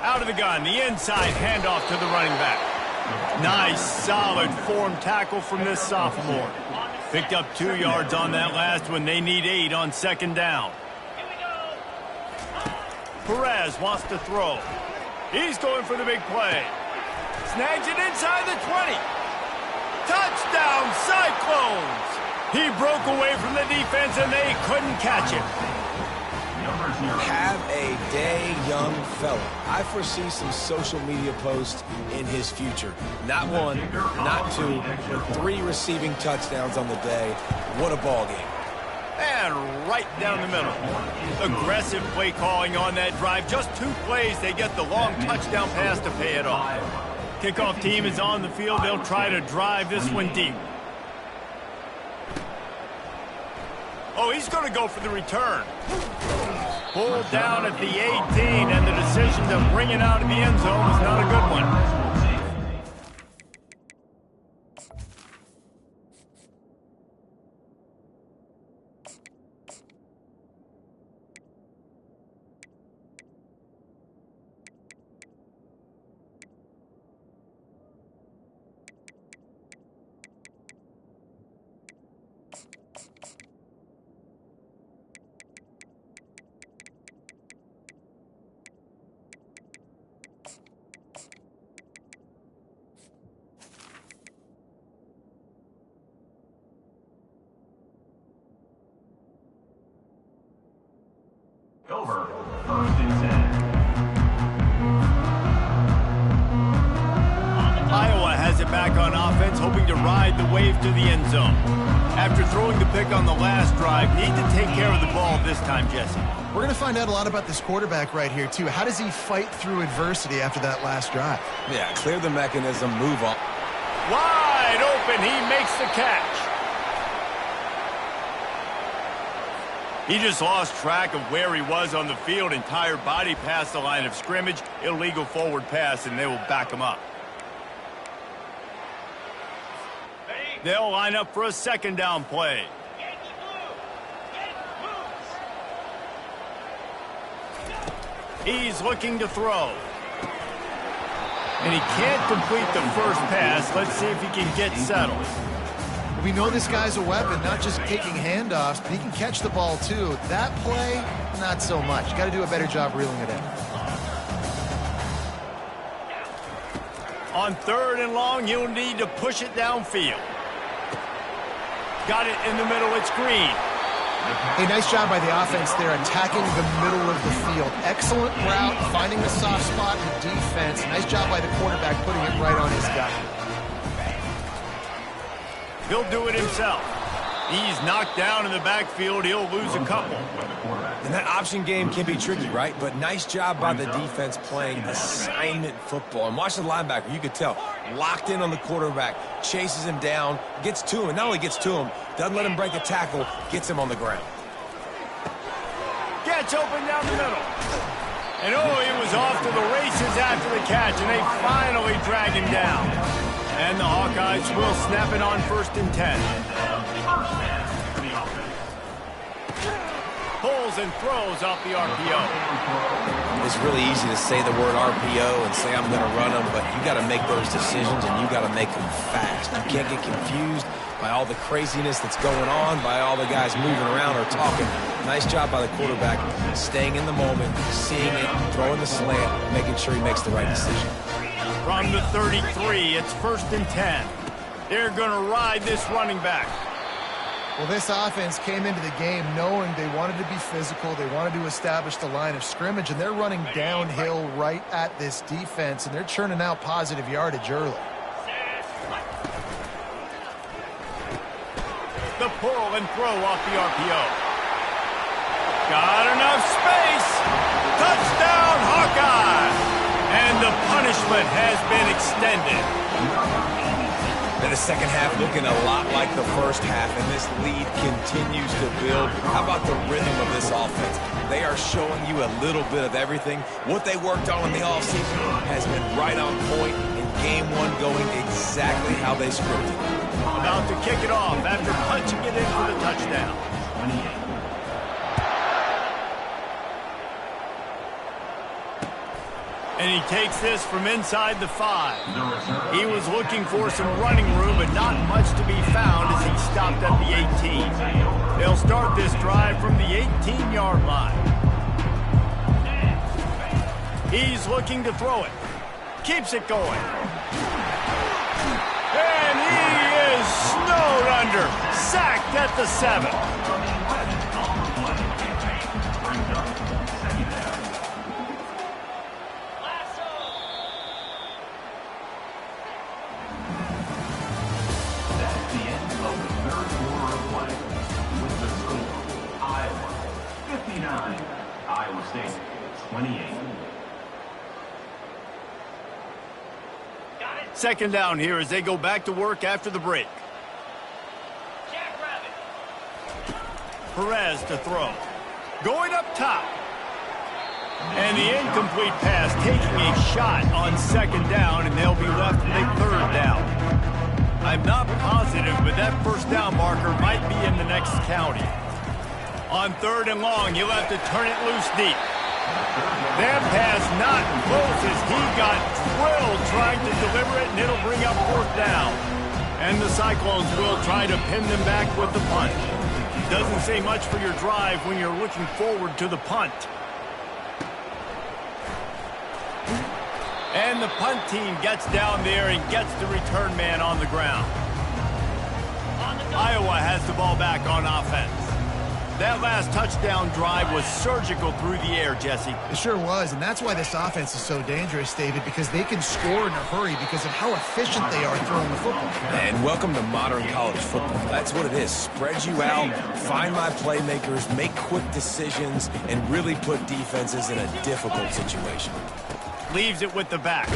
Out of the gun, the inside handoff to the running back. Nice, solid form tackle from this sophomore. Picked up 2 yards on that last one. They need 8 on 2nd down. Perez wants to throw. He's going for the big play. Snags it inside the 20. Touchdown, Cyclones! He broke away from the defense, and they couldn't catch him. Have a day, young fella. I foresee some social media posts in his future. Not 1, not 2, but 3 receiving touchdowns on the day. What a ball game. And right down the middle. Aggressive play calling on that drive. Just 2 plays, they get the long touchdown pass to pay it off. Kickoff team is on the field. They'll try to drive this one deep. Oh, he's going to go for the return. Pulled down at the 18, and the decision to bring it out of the end zone was not a good one. Over. 1st and 10. Iowa has it back on offense, hoping to ride the wave to the end zone. After throwing the pick on the last drive, need to take care of the ball this time, Jesse. We're going to find out a lot about this quarterback right here, too. How does he fight through adversity after that last drive? Yeah, clear the mechanism, move on. Wide open, he makes the catch. He just lost track of where he was on the field. Entire body past the line of scrimmage. Illegal forward pass, and they will back him up. They'll line up for a second down play. He's looking to throw. And he can't complete the first pass. Let's see if he can get settled. We know this guy's a weapon, not just taking handoffs, but he can catch the ball, too. That play, not so much. Got to do a better job reeling it in. On 3rd and long, you'll need to push it downfield. Got it in the middle. It's Green. Hey, nice job by the offense there, attacking the middle of the field. Excellent route, finding the soft spot in the defense. Nice job by the quarterback putting it right on his guy. He'll do it himself. He's knocked down in the backfield. He'll lose a couple. And that option game can be tricky, right? But nice job by the defense playing assignment football. And watch the linebacker. You could tell. Locked in on the quarterback. Chases him down. Gets to him. And not only gets to him, doesn't let him break a tackle. Gets him on the ground. Gets open down the middle. And oh, he was off to the races after the catch. And they finally drag him down. And the Hawkeyes will snap it on 1st and 10. Pulls and throws off the RPO. It's really easy to say the word RPO and say I'm going to run them, but you got to make those decisions and you got to make them fast. You can't get confused by all the craziness that's going on, by all the guys moving around or talking. Nice job by the quarterback, staying in the moment, seeing it, throwing the slant, making sure he makes the right decision. From the 33, it's 1st and 10. They're going to ride this running back. Well, this offense came into the game knowing they wanted to be physical, they wanted to establish the line of scrimmage, and they're running downhill right at this defense, and they're churning out positive yardage early. The pull and throw off the RPO. Got enough space. Touchdown, Hawkeye! And the punishment has been extended. And the second half looking a lot like the first half, and this lead continues to build. How about the rhythm of this offense? They are showing you a little bit of everything. What they worked on in the offseason has been right on point, and game one going exactly how they scripted. About to kick it off after punching it in for the touchdown. 28. And he takes this from inside the 5. He was looking for some running room, but not much to be found as he stopped at the 18. They'll start this drive from the 18-yard line. He's looking to throw it. Keeps it going. And he is snowed under. Sacked at the 7. Iowa State, 28. Second down here as they go back to work after the break. Perez to throw. Going up top. And the incomplete pass taking a shot on second down, and they'll be left with a 3rd down. I'm not positive, but that 1st down marker might be in the next county. On 3rd and long, he'll have to turn it loose deep. That pass not close as he got drilled trying to deliver it, and it'll bring up 4th down. And the Cyclones will try to pin them back with the punt. Doesn't say much for your drive when you're looking forward to the punt. And the punt team gets down there and gets the return man on the ground. Iowa has the ball back on offense. That last touchdown drive was surgical through the air, Jesse. It sure was, and that's why this offense is so dangerous, David, because they can score in a hurry because of how efficient they are throwing the football. And welcome to modern college football. That's what it is. Spread you out, find my playmakers, make quick decisions, and really put defenses in a difficult situation. Leaves it with the back.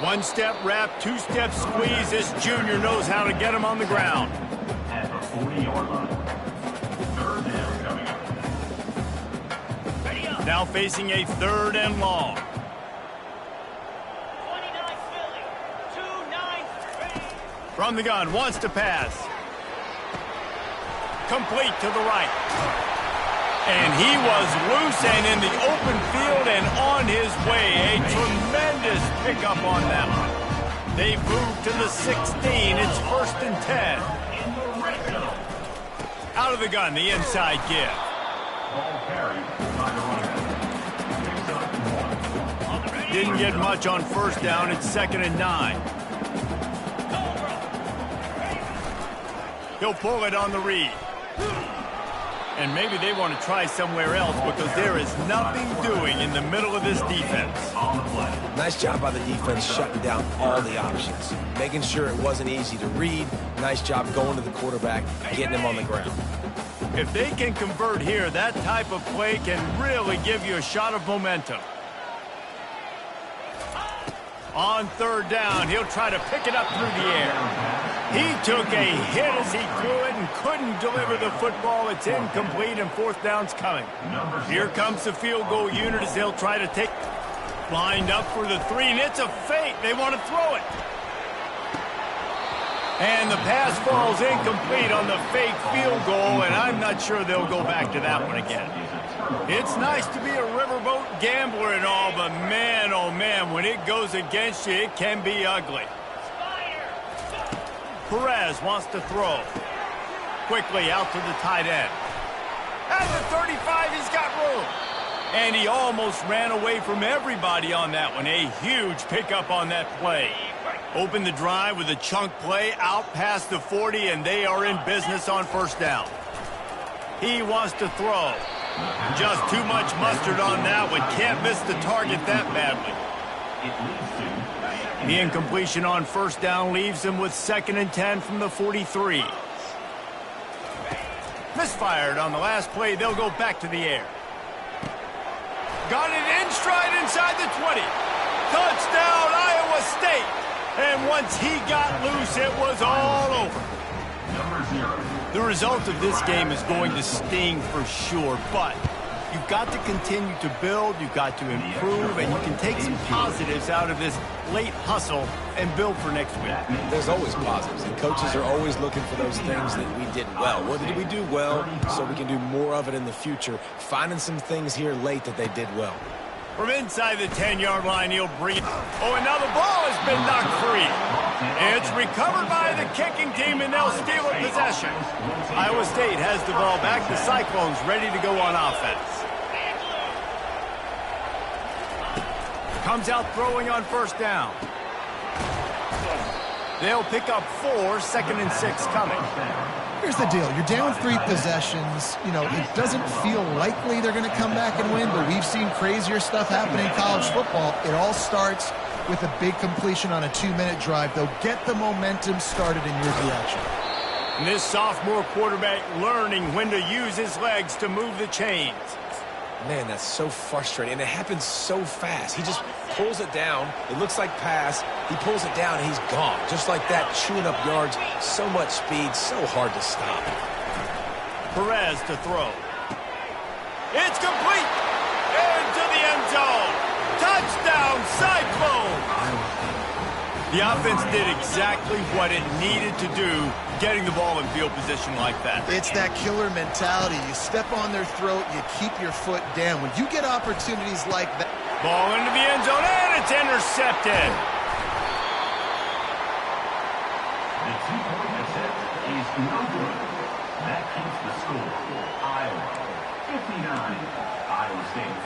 One-step wrap, two-step squeeze. This junior knows how to get him on the ground. At the 40-yard line. Third down coming up. Now facing a 3rd and long. 29 Philly, 2-9-3. From the gun, wants to pass. Complete to the right. And he was loose and in the open field and on his way. A tremendous pickup on them. They move to the 16. It's 1st and 10. Out of the gun, the inside give. Ball carried by the running back. Didn't get much on 1st down. It's 2nd and 9. He'll pull it on the read. And maybe they want to try somewhere else because there is nothing doing in the middle of this defense. On the play. Nice job by the defense shutting down all the options, making sure it wasn't easy to read. Nice job going to the quarterback, getting him on the ground. If they can convert here, that type of play can really give you a shot of momentum. On 3rd down, he'll try to pick it up through the air. He took a hit as he threw it and couldn't deliver the football. It's incomplete and 4th down's coming. Here comes the field goal unit as they'll try to take. Lined up for the 3, and it's a fake. They want to throw it. And the pass falls incomplete on the fake field goal, and I'm not sure they'll go back to that one again. It's nice to be a riverboat gambler and all, but man, oh man, when it goes against you, it can be ugly. Perez wants to throw. Quickly out to the tight end. At the 35, he's got room. And he almost ran away from everybody on that one. A huge pickup on that play. Open the drive with a chunk play out past the 40, and they are in business on 1st down. He wants to throw. Just too much mustard on that one. Can't miss the target that badly. The incompletion on 1st down leaves him with 2nd and 10 from the 43. Misfired on the last play. They'll go back to the air. Got it in stride inside the 20. Touchdown, Iowa State. And once he got loose, it was all over. Number 0. The result of this game is going to sting for sure, but you've got to continue to build, you've got to improve, and you can take some positives out of this late hustle and build for next week. There's always positives, and coaches are always looking for those things that we did well. What did we do well so we can do more of it in the future? Finding some things here late that they did well. From inside the 10-yard line, he'll bring it. Oh, and now the ball has been knocked free. It's recovered by the kicking team, and they'll steal a possession. Iowa State has the ball back. The Cyclones ready to go on offense. Comes out throwing on 1st down. They'll pick up 4, 2nd and 6 coming. Here's the deal. You're down 3 possessions. You know, it doesn't feel likely they're going to come back and win, but we've seen crazier stuff happen in college football. It all starts with a big completion on a 2-minute drive. They'll get the momentum started in your direction. And this sophomore quarterback learning when to use his legs to move the chains. Man, that's so frustrating, and it happens so fast. He just pulls it down. It looks like pass. He pulls it down, and he's gone. Just like that, chewing up yards. So much speed, so hard to stop. Perez to throw. It's complete. Into the end zone. Touchdown, Cyclone. The offense did exactly what it needed to do, getting the ball in field position like that. It's that killer mentality. You step on their throat, you keep your foot down. When you get opportunities like that. Ball into the end zone, and it's intercepted. The 2-point attempt is no good. That keeps the score. Iowa 59, Iowa State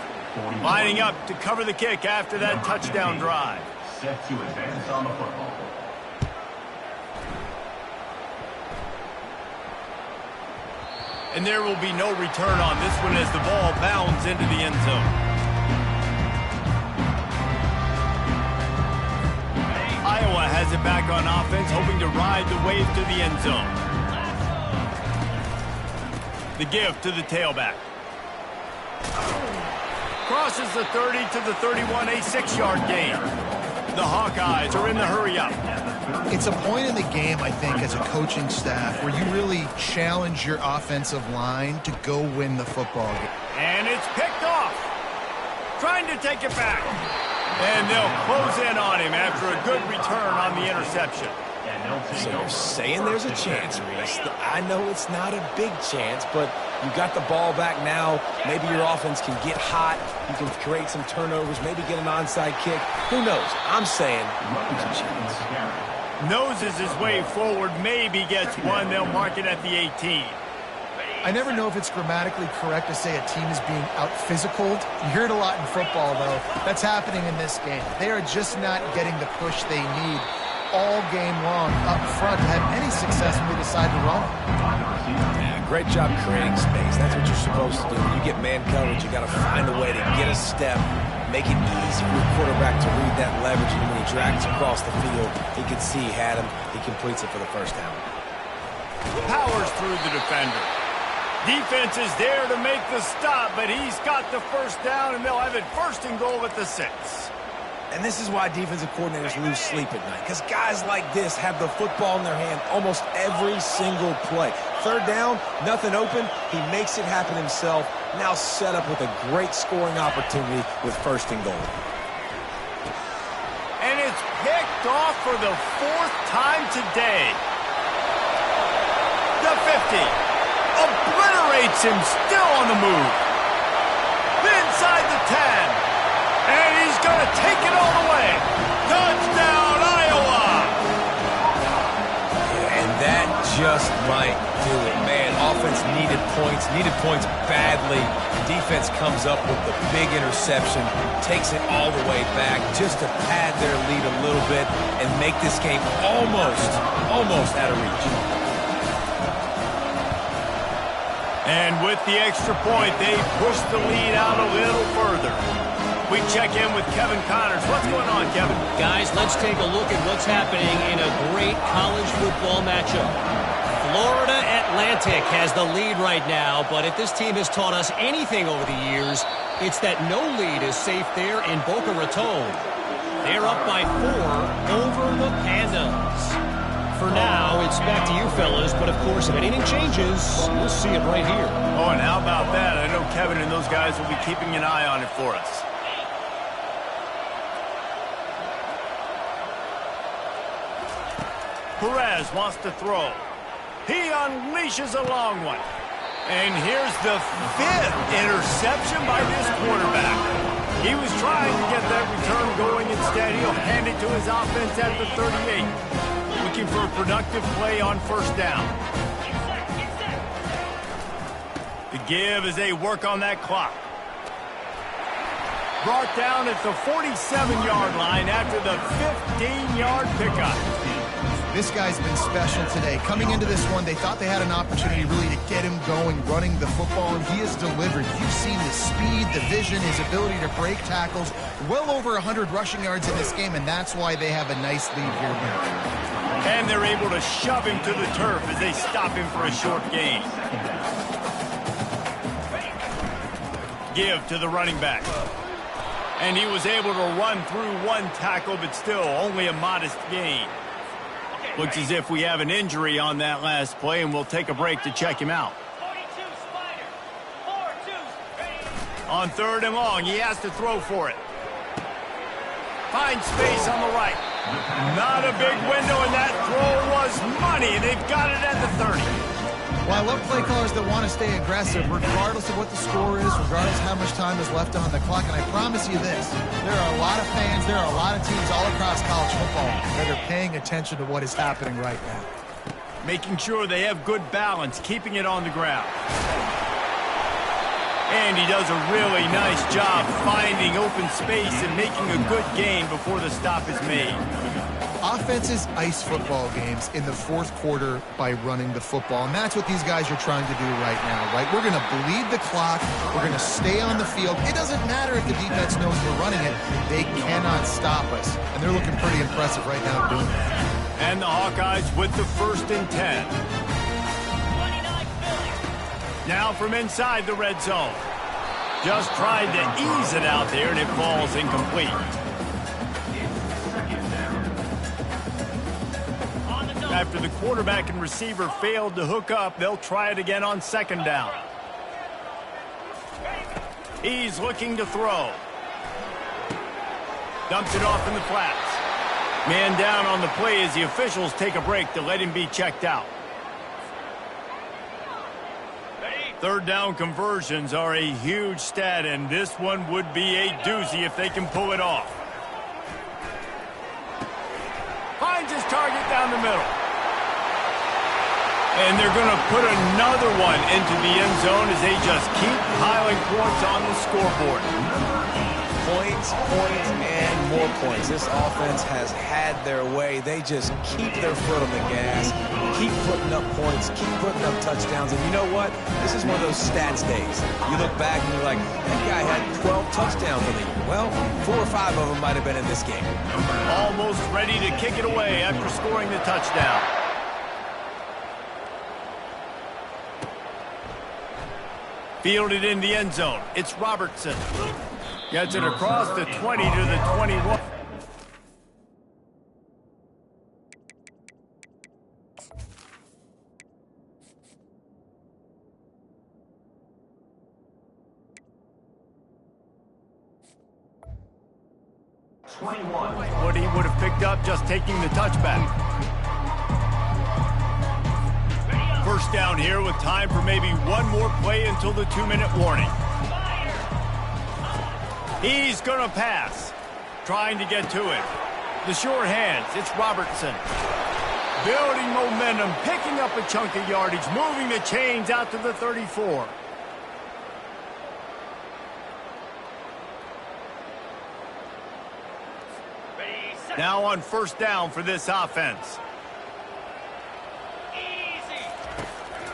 41. Lining up to cover the kick after that touchdown drive. Set to advance on the football. And there will be no return on this one as the ball bounds into the end zone. Iowa has it back on offense, hoping to ride the wave to the end zone. The give to the tailback. Crosses the 30 to the 31, a 6-yard gain. The Hawkeyes are in the hurry-up. It's a point in the game, I think, as a coaching staff, where you really challenge your offensive line to go win the football game. And it's picked off. Trying to take it back. And they'll close in on him after a good return on the interception. So you're saying there's a chance, Reese. I know it's not a big chance, but you got the ball back now. Maybe your offense can get hot. You can create some turnovers, maybe get an onside kick. Who knows? I'm saying there's a chance. Noses his way forward, maybe gets one. They'll mark it at the 18. I never know if it's grammatically correct to say a team is being out-physicaled. You hear it a lot in football, though. That's happening in this game. They are just not getting the push they need all game long up front to have any success when they decide to run. Yeah, great job creating space. That's what you're supposed to do. When you get man coverage, you got to find a way to get a step, make it easy for your quarterback to read that leverage, and when he drags across the field, he can see he had him. He completes it for the first down. Powers through the defender. Defense is there to make the stop, but he's got the first down, and they'll have it first and goal at the 6. And this is why defensive coordinators lose sleep at night, because guys like this have the football in their hand almost every single play. Third down, nothing open, he makes it happen himself, now set up with a great scoring opportunity with first and goal. And it's picked off for the 4th time today. The 50. Obliterates him, still on the move. Inside the 10. And he's going to take it all the way. Touchdown, Iowa! And that just might do it. Man, offense needed points badly. Defense comes up with the big interception, takes it all the way back just to pad their lead a little bit and make this game almost out of reach. And with the extra point, they push the lead out a little further. We check in with Kevin Connors. What's going on, Kevin? Guys, let's take a look at what's happening in a great college football matchup. Florida Atlantic has the lead right now, but if this team has taught us anything over the years, it's that no lead is safe there in Boca Raton. They're up by 4 over the Pandas. For now, it's back to you fellas, but of course, if anything changes, we'll see it right here. Oh, and how about that? I know Kevin and those guys will be keeping an eye on it for us. Perez wants to throw. He unleashes a long one. And here's the 5th interception by this quarterback. He was trying to get that return going. Instead, he'll hand it to his offense at the 38. Looking for a productive play on first down. The give as they work on that clock. Brought down at the 47-yard line after the 15-yard pickup. This guy's been special today. Coming into this one, they thought they had an opportunity really to get him going, running the football, and he has delivered. You've seen the speed, the vision, his ability to break tackles. Well over 100 rushing yards in this game, and that's why they have a nice lead here. And they're able to shove him to the turf as they stop him for a short gain. Give to the running back. And he was able to run through one tackle, but still only a modest gain. Looks as if we have an injury on that last play, and we'll take a break to check him out. On 3rd and long, he has to throw for it. Finds space on the right. Not a big window, and that throw was money, and they've got it at the 30. Well, I love play callers that want to stay aggressive, regardless of what the score is, regardless of how much time is left on the clock. And I promise you this, there are a lot of fans, there are a lot of teams all across college football that are paying attention to what is happening right now. Making sure they have good balance, keeping it on the ground. And he does a really nice job finding open space and making a good gain before the stop is made. Offenses ice football games in the fourth quarter by running the football, and that's what these guys are trying to do right now, right? We're going to bleed the clock. We're going to stay on the field. It doesn't matter if the defense knows we're running it. They cannot stop us, and they're looking pretty impressive right now doing that. And the Hawkeyes with the 1st and 10. 29 Philly. Now from inside the red zone. Just tried to ease it out there, and it falls incomplete. After the quarterback and receiver failed to hook up, they'll try it again on 2nd down. He's looking to throw. Dumps it off in the flats. Man down on the play as the officials take a break to let him be checked out. 3rd down conversions are a huge stat, and this one would be a doozy if they can pull it off. Finds his target down the middle. And they're going to put another one into the end zone as they just keep piling points on the scoreboard. Points, points, and more points. This offense has had their way. They just keep their foot on the gas, keep putting up points, keep putting up touchdowns. And you know what? This is one of those stats days. You look back and you're like, that guy had 12 touchdowns in the year. Well, 4 or 5 of them might have been in this game. Almost ready to kick it away after scoring the touchdown. Fielded in the end zone. It's Robertson. Gets it across the 20 to the 21. What he would have picked up just taking the touchback. 1st down here with time for maybe one more play until the 2-minute warning. He's going to pass. Trying to get to it. The sure hands. It's Robertson. Building momentum. Picking up a chunk of yardage. Moving the chains out to the 34. Now on 1st down for this offense.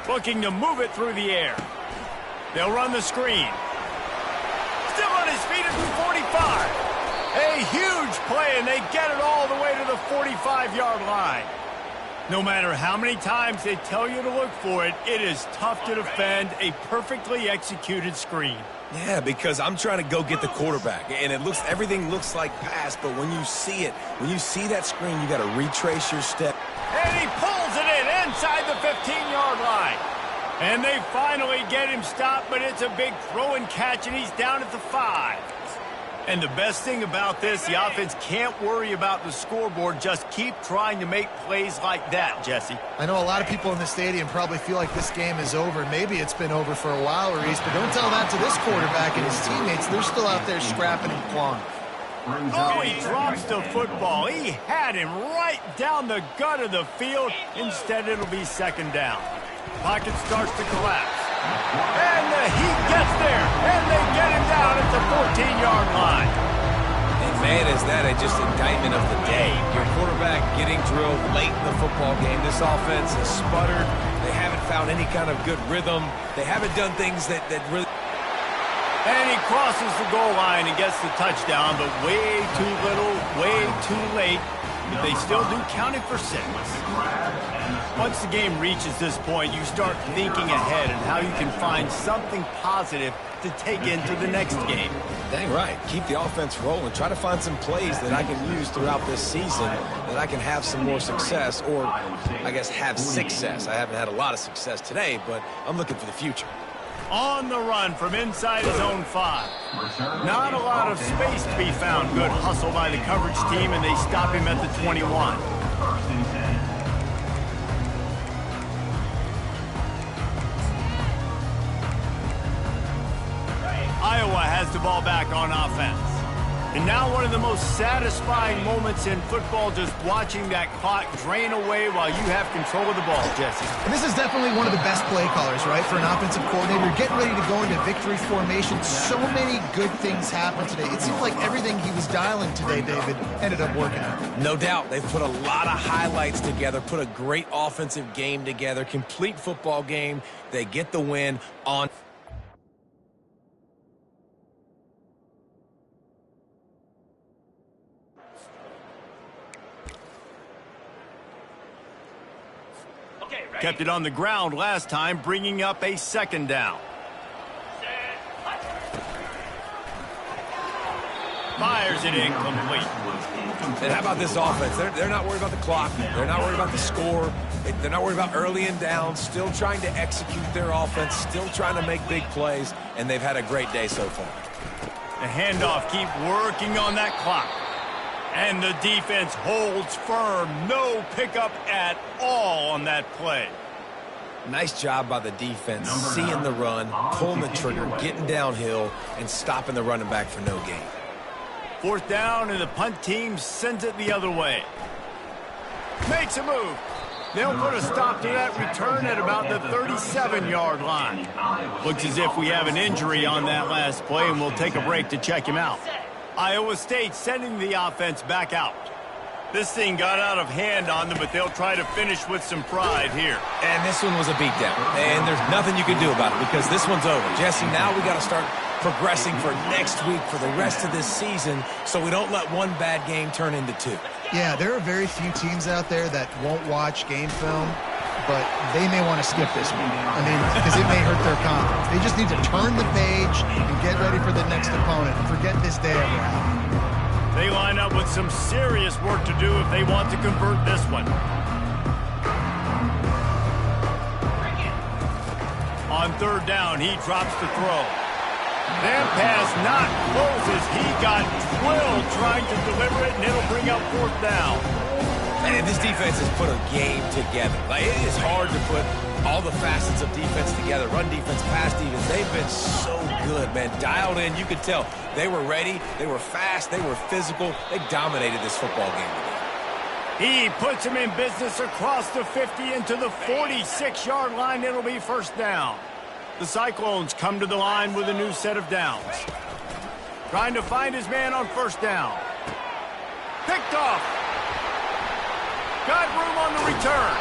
Looking to move it through the air. They'll run the screen. Still on his feet at the 45. A huge play, and they get it all the way to the 45-yard line. No matter how many times they tell you to look for it, it is tough to defend a perfectly executed screen. Yeah, because I'm trying to go get the quarterback, and everything looks like pass, but when you see it, when you see that screen, you got to retrace your step. And he pulls it in inside the 15-yard line. And they finally get him stopped, but it's a big throw and catch, and he's down at the 5. And the best thing about this, the offense can't worry about the scoreboard. Just keep trying to make plays like that, Jesse. I know a lot of people in the stadium probably feel like this game is over. Maybe it's been over for a while, Reese, but don't tell that to this quarterback and his teammates. They're still out there scrapping and clawing. Oh, he drops the football. He had him right down the gut of the field. Instead, it'll be 2nd down. Pocket starts to collapse. And he gets there. And they get him down at the 14-yard line. And man, is that just indictment of the day. Your quarterback getting drilled late in the football game. This offense has sputtered. They haven't found any kind of good rhythm. They haven't done things that really... And he crosses the goal line and gets the touchdown, but way too little, way too late. But they still do count it for 6. Once the game reaches this point, you start thinking ahead and how you can find something positive to take into the next game. Dang right. Keep the offense rolling. Try to find some plays that I can use throughout this season that I can have some more success, or I guess have success. I haven't had a lot of success today, but I'm looking for the future. On the run from inside his own 5. Not a lot of space to be found. Good hustle by the coverage team, and they stop him at the 21. Iowa has the ball back on offense. And now one of the most satisfying moments in football, just watching that clock drain away while you have control of the ball, Jesse. And this is definitely one of the best play callers, right, for an offensive coordinator. Getting ready to go into victory formation. So many good things happened today. It seems like everything he was dialing today, David, ended up working out. No doubt. They've put a lot of highlights together, put a great offensive game together, complete football game. They get the win on... Kept it on the ground last time, bringing up a second down. Fires it incomplete. And how about this offense? They're not worried about the clock. They're not worried about the score. They're not worried about early and down. Still trying to execute their offense. Still trying to make big plays. And they've had a great day so far. The handoff, keep working on that clock. And the defense holds firm. No pickup at all on that play. Nice job by the defense, seeing the run, pulling the trigger, getting downhill, and stopping the running back for no gain. Fourth down, and the punt team sends it the other way. Makes a move. They'll put a stop to that return at about the 37-yard line. Looks as if we have an injury on that last play, and we'll take a break to check him out. Iowa State sending the offense back out. This thing got out of hand on them, but they'll try to finish with some pride here. And this one was a beatdown. And there's nothing you can do about it because this one's over. Jesse, now we got to start progressing for next week, for the rest of this season, so we don't let one bad game turn into two. Yeah, there are very few teams out there that won't watch game film, but they may want to skip this one. I mean, because it may hurt their confidence. They just need to turn the page and get ready for the next opponent and forget this day ever happened. They line up with some serious work to do if they want to convert this one. On third down, he drops the throw. That pass not close as he got drilled trying to deliver it, and it'll bring up fourth down. And this defense has put a game together. Like, it is hard to put all the facets of defense together. Run defense, pass defense. They've been so good, man. Dialed in. You could tell they were ready. They were fast. They were physical. They dominated this football game today. He puts him in business across the 50 into the 46-yard line. It'll be first down. The Cyclones come to the line with a new set of downs. Trying to find his man on first down. Picked off. Got room on the return.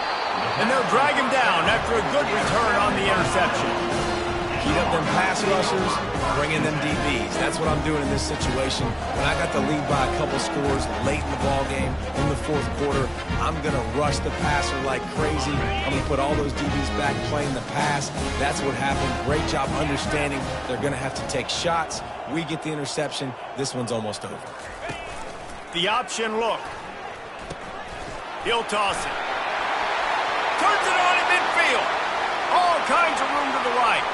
And they'll drag him down after a good return on the interception. Heat up them pass rushers, bring in them DBs. That's what I'm doing in this situation. When I got the lead by a couple scores late in the ball game, in the fourth quarter, I'm going to rush the passer like crazy. I'm going to put all those DBs back playing the pass. That's what happened. Great job understanding they're going to have to take shots. We get the interception. This one's almost over. The option look. He'll toss it. Turns it on in midfield. All kinds of room to the right.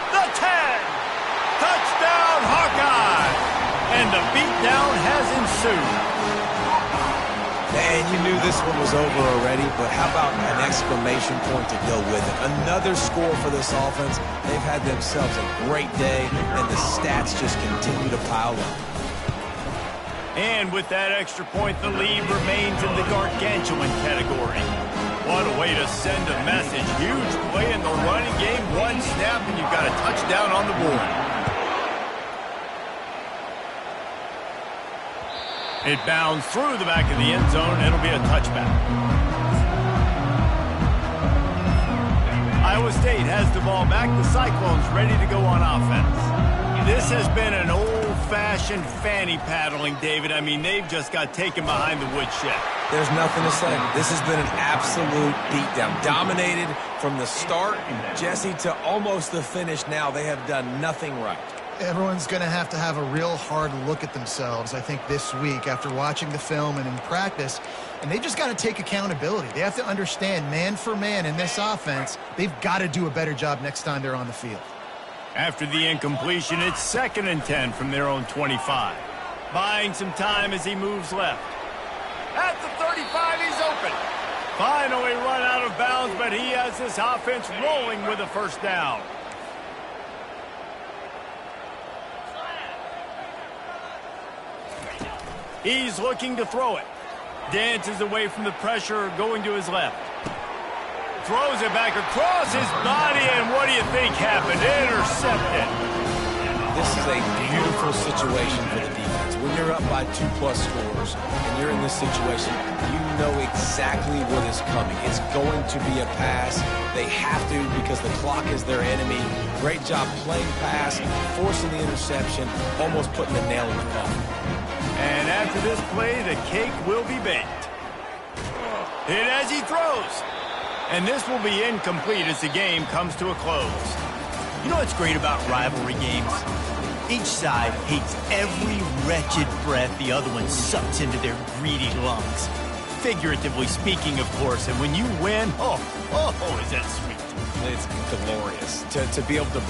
The 10. Touchdown, Hawkeye. And the beatdown has ensued. Man, you knew this one was over already, but how about an exclamation point to go with it? Another score for this offense. They've had themselves a great day, and the stats just continue to pile up. And with that extra point, the lead remains in the gargantuan category. What a way to send a message. Huge play in the running game. One snap, and you've got a touchdown on the board. It bounds through the back of the end zone. It'll be a touchback. Iowa State has the ball back. The Cyclones ready to go on offense. This has been an old-fashioned fanny paddling, David. I mean, they've just got taken behind the woodshed. There's nothing to say. This has been an absolute beatdown. Dominated from the start, Jesse, to almost the finish now. They have done nothing right. Everyone's going to have a real hard look at themselves, I think, this week after watching the film and in practice. And they just got to take accountability. They have to understand, man for man in this offense, they've got to do a better job next time they're on the field. After the incompletion, it's 2nd and 10 from their own 25. Buying some time as he moves left. At the 35, he's open. Finally run out of bounds, but he has this offense rolling with a first down. He's looking to throw it. Dances away from the pressure, going to his left. Throws it back across his body, and what do you think happened? Intercepted. This is a beautiful situation for the defense. When you're up by 2+ scores and you're in this situation, you know exactly what is coming. It's going to be a pass. They have to because the clock is their enemy. Great job playing pass, forcing the interception, almost putting the nail in the coffin. And after this play, the cake will be baked. Hit as he throws. And this will be incomplete as the game comes to a close. You know what's great about rivalry games? Each side hates every wretched breath the other one sucks into their greedy lungs. Figuratively speaking, of course, and when you win, oh, is that sweet. It's glorious to be able to